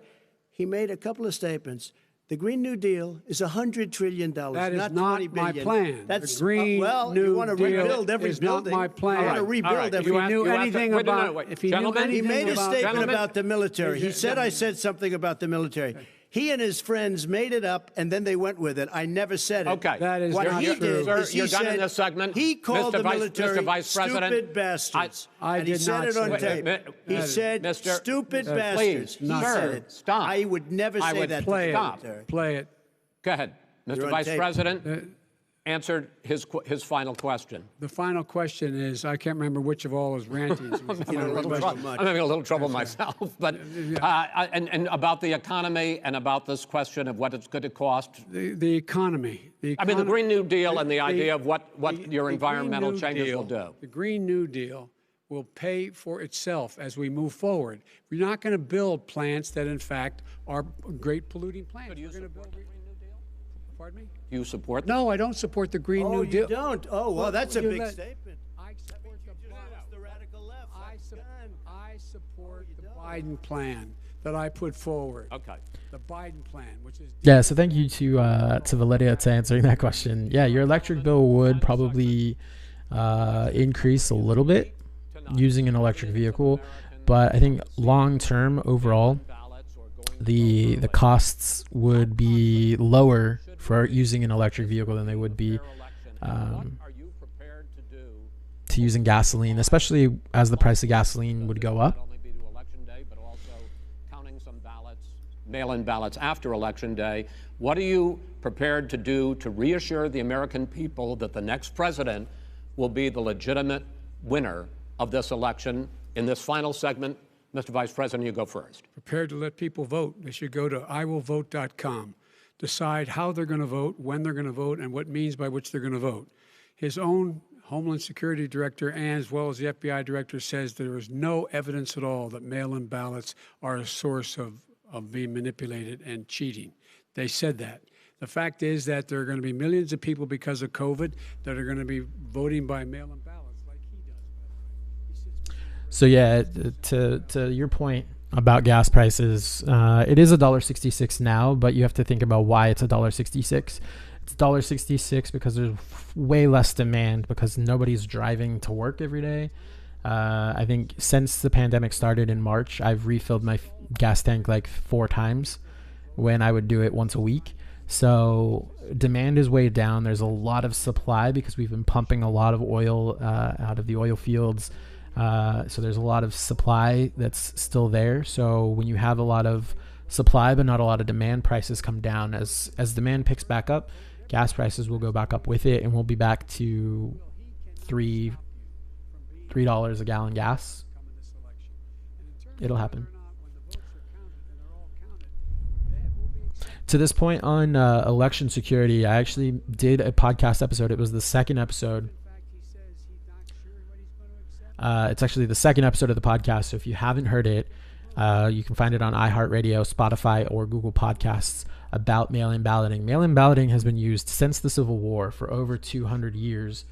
he made a couple of statements. The Green New Deal is $100 trillion. That is not not $20 my billion. plan. That's the Green well, New you want to Deal rebuild every is building. not my plan. I want to rebuild every. If he knew anything about, if he knew anything He made a about, statement about the military. He said I said something about the military. He and his friends made it up, and then they went with it. I never said it. Okay. That is what not he true. did Sir, is you're he done in said this segment. he called the military Mr. Vice President, stupid bastards. I and he did said not it on say tape. that. He said Mr. stupid Please, bastards. He sir, said it. stop. I would never say would that play to it. the Stop. military. Play it. Go ahead. You're Mr. on Vice tape. President answered his final question. The final question is, I can't remember which of all his rantings. Was the final question. I'm having a little trouble myself, but and about the economy and about this question of what it's going to cost. The economy. I mean, the Green New Deal and the idea of what your the environmental Green New changes Deal, will do. The Green New Deal will pay for itself as we move forward. We're not going to build plants that, in fact, are great polluting plants. Do you We're going to support build. the Green New Deal? Pardon me? Do you support that? No, I don't support the Green New Deal. You don't? Oh, well, that's a you big let- statement. I support the the radical left. I support the Biden plan that I put forward. Okay. The Biden plan, which is Yeah, so thank you to Valeria to answering that question. Yeah, your electric bill would probably increase a little bit using an electric vehicle, but I think long term overall, the costs would be lower for using an electric vehicle than they would be to using gasoline, especially as the price of gasoline would go up. Mail-in ballots after Election Day. What are you prepared to do to reassure the American people that the next president will be the legitimate winner of this election? In this final segment, Mr. Vice President, you go first. prepared to let people vote. They should go to iwillvote.com, decide how they're going to vote, when they're going to vote, and what means by which they're going to vote. His own Homeland Security Director, and as well as the FBI Director, says there is no evidence at all that mail-in ballots are a source of being manipulated and cheating. They said that. The fact is that there are going to be millions of people because of COVID that are going to be voting by mail-in ballots like he does. So yeah, to your point about gas prices, it is $1.66 now, but you have to think about why it's $1.66. It's $1.66 because there's way less demand because nobody's driving to work every day. I think since the pandemic started in March, I've refilled my gas tank like 4 times when I would do it once a week. So demand is way down. There's a lot of supply because we've been pumping a lot of oil out of the oil fields. So there's a lot of supply that's still there. So when you have a lot of supply but not a lot of demand, prices come down. As demand picks back up, gas prices will go back up with it, and we'll be back to $3 a gallon gas. It'll happen. to this point on election security, I actually did a podcast episode. It was the second episode. It's actually the second episode of the podcast. So if you haven't heard it, you can find it on iHeartRadio, Spotify, or Google Podcasts about mail-in balloting. Mail-in balloting has been used since the Civil War for over 200 years.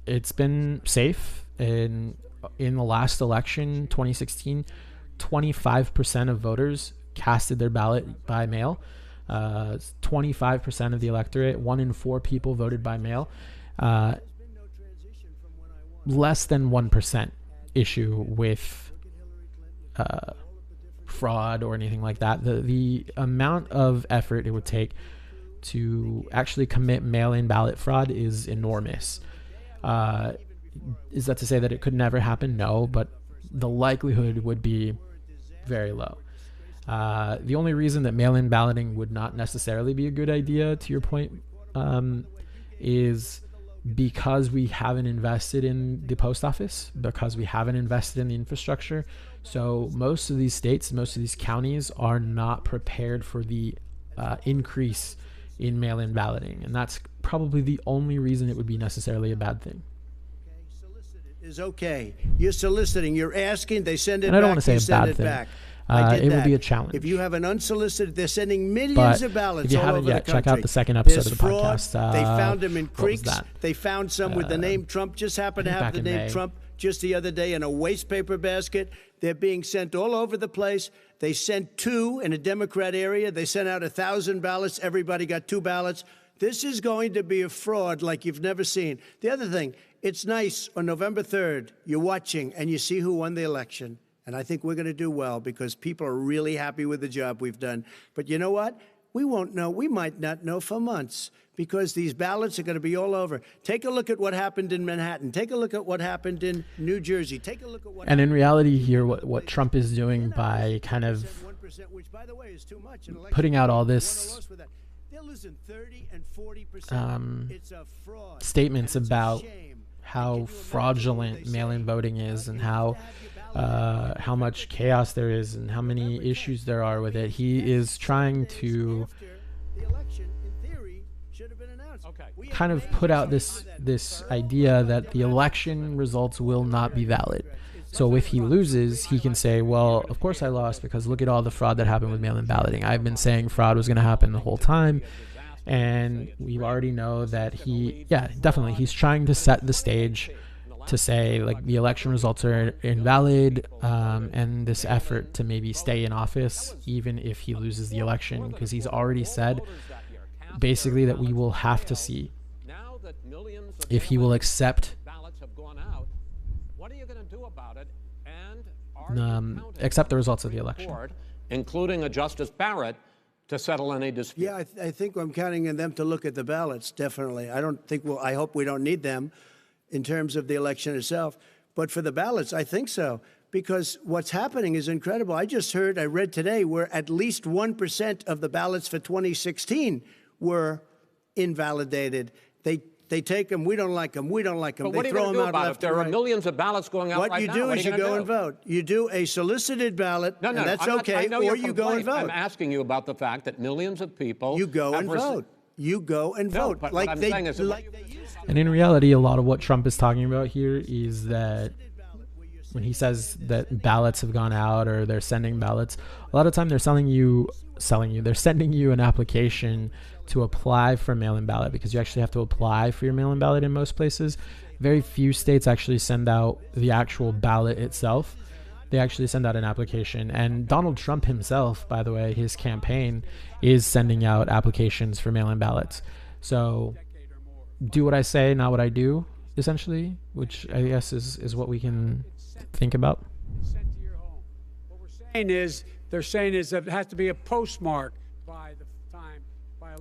It's been safe. In the last election, 2016, 25% of voters casted their ballot by mail. 25% of the electorate, 1 in 4 people voted by mail. Less than 1% issue with fraud or anything like that. The amount of effort it would take to actually commit mail-in ballot fraud is enormous. Is that to say that it could never happen? No, but the likelihood would be very low. The only reason that mail-in balloting would not necessarily be a good idea, to your point, is because we haven't invested in the post office, because we haven't invested in the infrastructure. So most of these states, most of these counties are not prepared for the increase in mail-in balloting. And that's probably the only reason it would be necessarily a bad thing. Is okay. You're soliciting. You're asking. They send it and I don't back. Want to say a bad thing. It will be a challenge. If you have an unsolicited, they're sending millions of ballots all over the country. Check out the second episode There's of the fraud. podcast. They found them in creeks. They found some with the name Trump. Just happened to have the name Trump just the other day in a waste paper basket. They're being sent all over the place. They sent 2 in a Democrat area. They sent out 1,000 ballots. Everybody got 2 ballots. This is going to be a fraud like you've never seen. The other thing, it's nice on November 3rd, you're watching and you see who won the election. And I think we're going to do well because people are really happy with the job we've done. But you know what? We won't know. We might not know for months because these ballots are going to be all over. Take a look at what happened in Manhattan. Take a look at what happened in New Jersey. Take a look at what. And in reality here, what Trump is doing by kind of putting out all this statements about how fraudulent mail-in voting is and how much chaos there is and how many issues there are with it. He is trying to kind of put out this idea that the election results will not be valid. So if he loses, he can say, well, of course I lost because look at all the fraud that happened with mail-in balloting. I've been saying fraud was going to happen the whole time. And we already know that he's trying to set the stage to say, like, the election results are invalid, and this effort to maybe stay in office even if he loses the election, because he's already said basically that we will have to see if he will accept the results of the election, including a Justice Barrett, to settle any dispute. Yeah, I think I'm counting on them to look at the ballots, definitely. I hope we don't need them in terms of the election itself. But for the ballots, I think so, because what's happening is incredible. I read today, where at least 1% of the ballots for 2016 were invalidated. They take them, we don't like them, we don't like them. But what they are you throw going to them do out about it? left If there and are right. millions of ballots going out What right you now, do what is are you you go gonna and do? vote. You do a solicited ballot, No, and that's I okay, know or your you go and complaint. vote. I'm asking you about the fact that millions of people You go have and vote. You go and No, vote. but like what I'm they, saying is, like they used to. And in reality, a lot of what Trump is talking about here is that when he says that ballots have gone out or they're sending ballots, a lot of time they're sending you an application to apply for a mail-in ballot, because you actually have to apply for your mail-in ballot in most places. Very few states actually send out the actual ballot itself. They actually send out an application. And Donald Trump himself, by the way, his campaign is sending out applications for mail-in ballots. So do what I say, not what I do, essentially, which I guess is what we can think about. What we're saying is, that it has to be a postmark by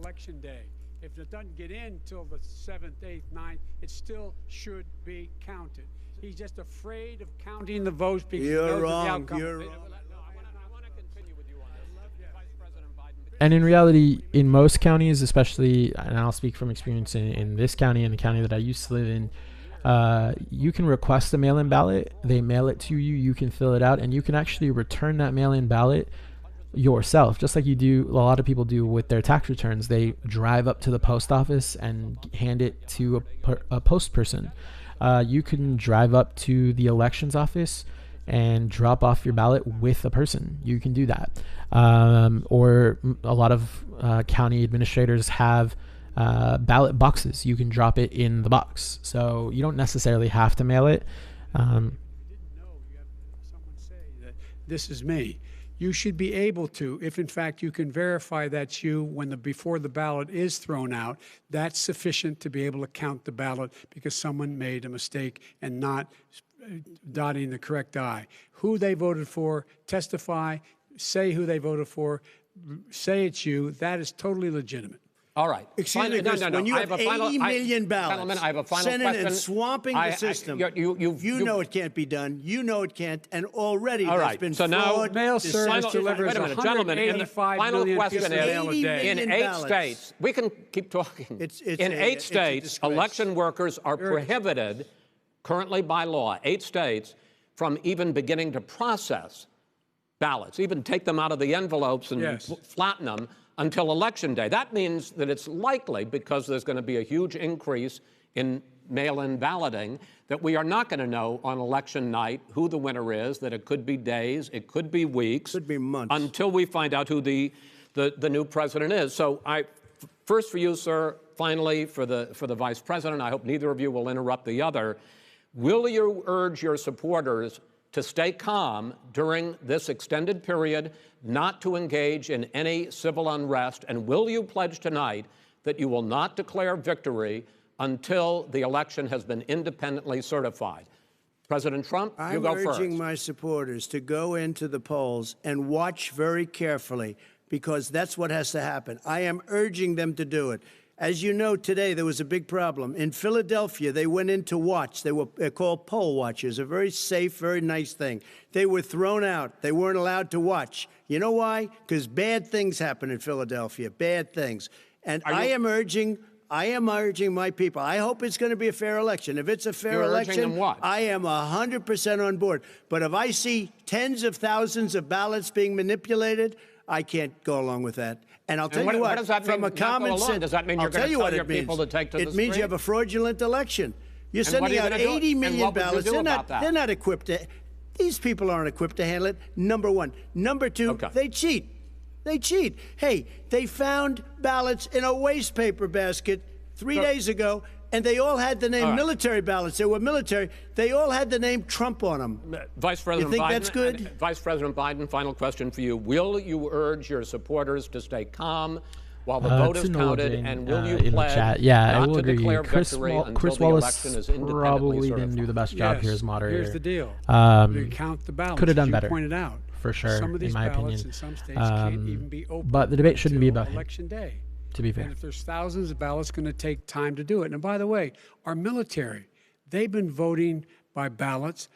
election day. If it doesn't get in till the 7th, 8th, 9th, it still should be counted. He's just afraid of counting the votes because he knows the outcome. You're wrong. And in reality, in most counties, especially, and I'll speak from experience in this county and the county that I used to live in, you can request a mail-in ballot. They mail it to you. You can fill it out, and you can actually return that mail-in ballot yourself, just like you do, a lot of people do with their tax returns. They drive up to the post office and hand it to a post person. You can drive up to the elections office and drop off your ballot with a person. You can do that. Or a lot of county administrators have ballot boxes. You can drop it in the box. So you don't necessarily have to mail it. Someone say that this is me. You should be able to, if in fact you can verify that's you when before the ballot is thrown out, that's sufficient to be able to count the ballot because someone made a mistake and not dotting the correct I. Who they voted for, testify, say who they voted for, say it's you. That is totally legitimate. All right. Excuse me, Chris, when you have 80 million ballots, gentlemen, I have a final Senate question. and swamping the system, you know it can't be done. You know it can't, and already there's been so fraud. now, mail service delivers wait a minute, gentlemen, and the 185 final million question pieces of mail a is, day. in 8 states, we can keep talking. In 8 states, election workers are prohibited, currently by law, 8 states, from even beginning to process ballots, even take them out of the envelopes and flatten them until Election Day. That means that it's likely, because there's going to be a huge increase in mail-in balloting, that we are not going to know on election night who the winner is, that it could be days, it could be weeks. Could be months. Until we find out who the new president is. So first for you, sir, finally for the vice president, I hope neither of you will interrupt the other. Will you urge your supporters to stay calm during this extended period, not to engage in any civil unrest? And will you pledge tonight that you will not declare victory until the election has been independently certified? President Trump, you go first. I'm urging my supporters to go into the polls and watch very carefully, because that's what has to happen. I am urging them to do it. As you know, today there was a big problem. In Philadelphia, they went in to watch. They're called poll watchers, a very safe, very nice thing. They were thrown out. They weren't allowed to watch. You know why? Because bad things happen in Philadelphia, bad things. And I am urging my people. I hope it's going to be a fair election. If it's a fair election, I am 100% on board. But if I see tens of thousands of ballots being manipulated, I can't go along with that. And I'll tell you what, does that from mean, a common sense, does that mean you're going to tell your people to take to the street? It means you have a fraudulent election. You're sending out 80 million ballots. They're not equipped to. These people aren't equipped to handle it. Number one. Number two, they cheat. They cheat. Hey, they found ballots in a waste paper basket 3 days ago, and they all had the name military ballots. They were military. They all had the name Trump on them. Vice President you think Biden, that's good? Vice President Biden, final question for you. Will you urge your supporters to stay calm while the vote is counted, and will you pledge not to declare victory until the election is independently certified? Probably didn't do the best job here as moderator. Here's the deal. You count the ballots. Could have done better. You pointed out. For sure, some of these in my ballots opinion. in some states can't even be opened. But the debate shouldn't be about Election Day. To be fair. And if there's thousands of ballots, it's going to take time to do it. And by the way, our military, they've been voting by ballots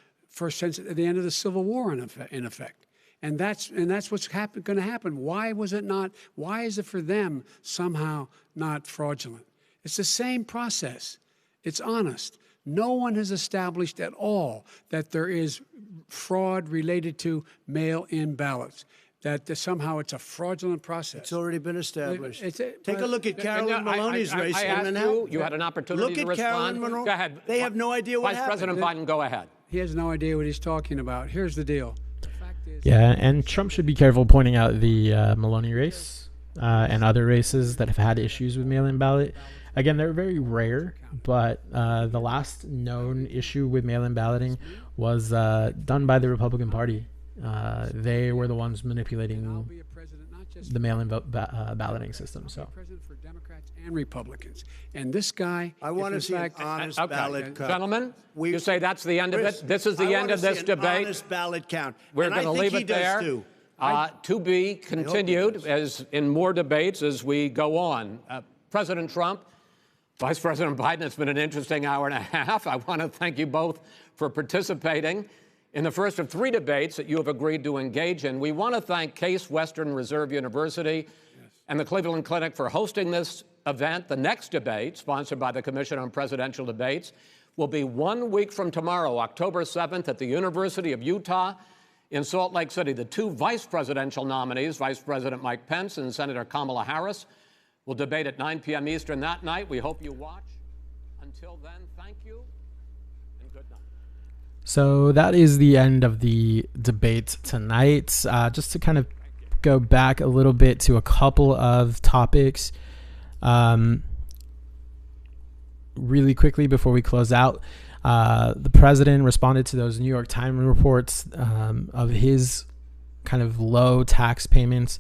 since the end of the Civil War, in effect. And that's what's going to happen. Why was it not? Why is it for them somehow not fraudulent? It's the same process. It's honest. No one has established at all that there is fraud related to mail-in ballots, that somehow it's a fraudulent process. It's already been established. Take a look at Carolyn Maloney's race. I asked you had an opportunity to respond. Look at Carolyn Maloney. Go ahead. They have no idea what happened. Vice President Biden, go ahead. He has no idea what he's talking about. Here's the deal. Yeah, and Trump should be careful pointing out the Maloney race and other races that have had issues with mail-in ballot. Again, they're very rare, but the last known issue with mail-in balloting was done by the Republican Party. They were the ones manipulating the mail-in balloting system. So, president for Democrats and Republicans, and this guy. I want to see an honest ballot count. Gentlemen, you say that's the end of it. This is the end of this debate. Honest ballot count. We're going to leave it there. To be continued as in more debates as we go on. President Trump, Vice President Biden, it's been an interesting hour and a half. I want to thank you both for participating in the first of 3 debates that you have agreed to engage in. We want to thank Case Western Reserve University and the Cleveland Clinic for hosting this event. The next debate, sponsored by the Commission on Presidential Debates, will be 1 week from tomorrow, October 7th, at the University of Utah In Salt Lake City, the two vice presidential nominees, Vice President Mike Pence and Senator Kamala Harris, will debate at 9 p.m. Eastern that night. We hope you watch. Until then, thank you and good night. So that is the end of the debate tonight. Just to kind of go back a little bit to a couple of topics really quickly before we close out. The president responded to those New York Times reports of his kind of low tax payments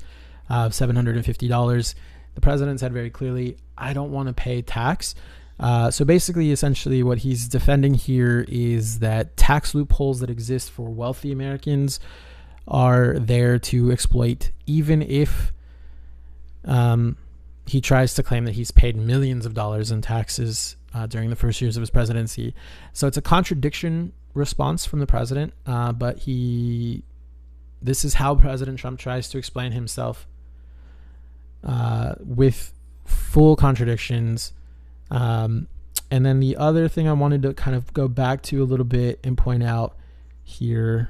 of $750. The president said very clearly, I don't want to pay tax. So basically, essentially, what he's defending here is that tax loopholes that exist for wealthy Americans are there to exploit, even if he tries to claim that he's paid millions of dollars in taxes during the first years of his presidency. So it's a contradiction response from the president, but this is how President Trump tries to explain himself with full contradictions. And then the other thing I wanted to kind of go back to a little bit and point out here,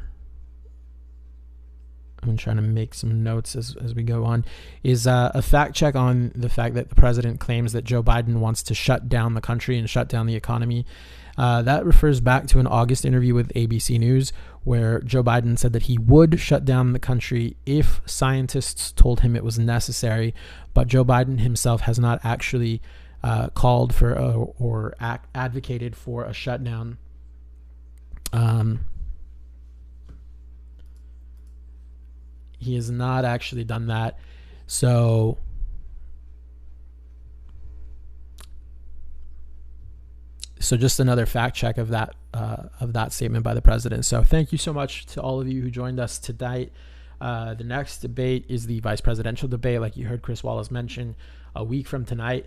I'm trying to make some notes as we go on, is a fact check on the fact that the president claims that Joe Biden wants to shut down the country and shut down the economy. That refers back to an August interview with ABC News where Joe Biden said that he would shut down the country if scientists told him it was necessary, but Joe Biden himself has not actually called for or advocated for a shutdown. He has not actually done that. So just another fact check of that statement by the president. So thank you so much to all of you who joined us tonight. The next debate is the vice presidential debate, like you heard Chris Wallace mention, a week from tonight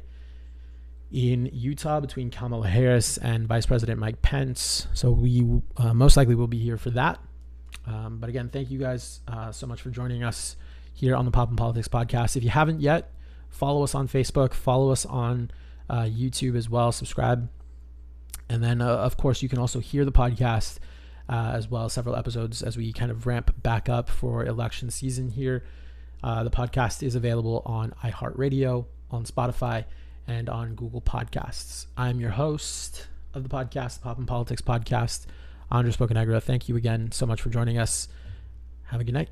in Utah between Kamala Harris and Vice President Mike Pence. So we most likely will be here for that. But again, thank you guys so much for joining us here on the Pop and Politics podcast. If you haven't yet, follow us on Facebook, follow us on YouTube as well, subscribe. And then, of course, you can also hear the podcast as well, several episodes as we kind of ramp back up for election season here. The podcast is available on iHeartRadio, on Spotify, and on Google Podcasts. I'm your host of the podcast, the Pop and Politics podcast, Andres Bocanegra. Thank you again so much for joining us. Have a good night.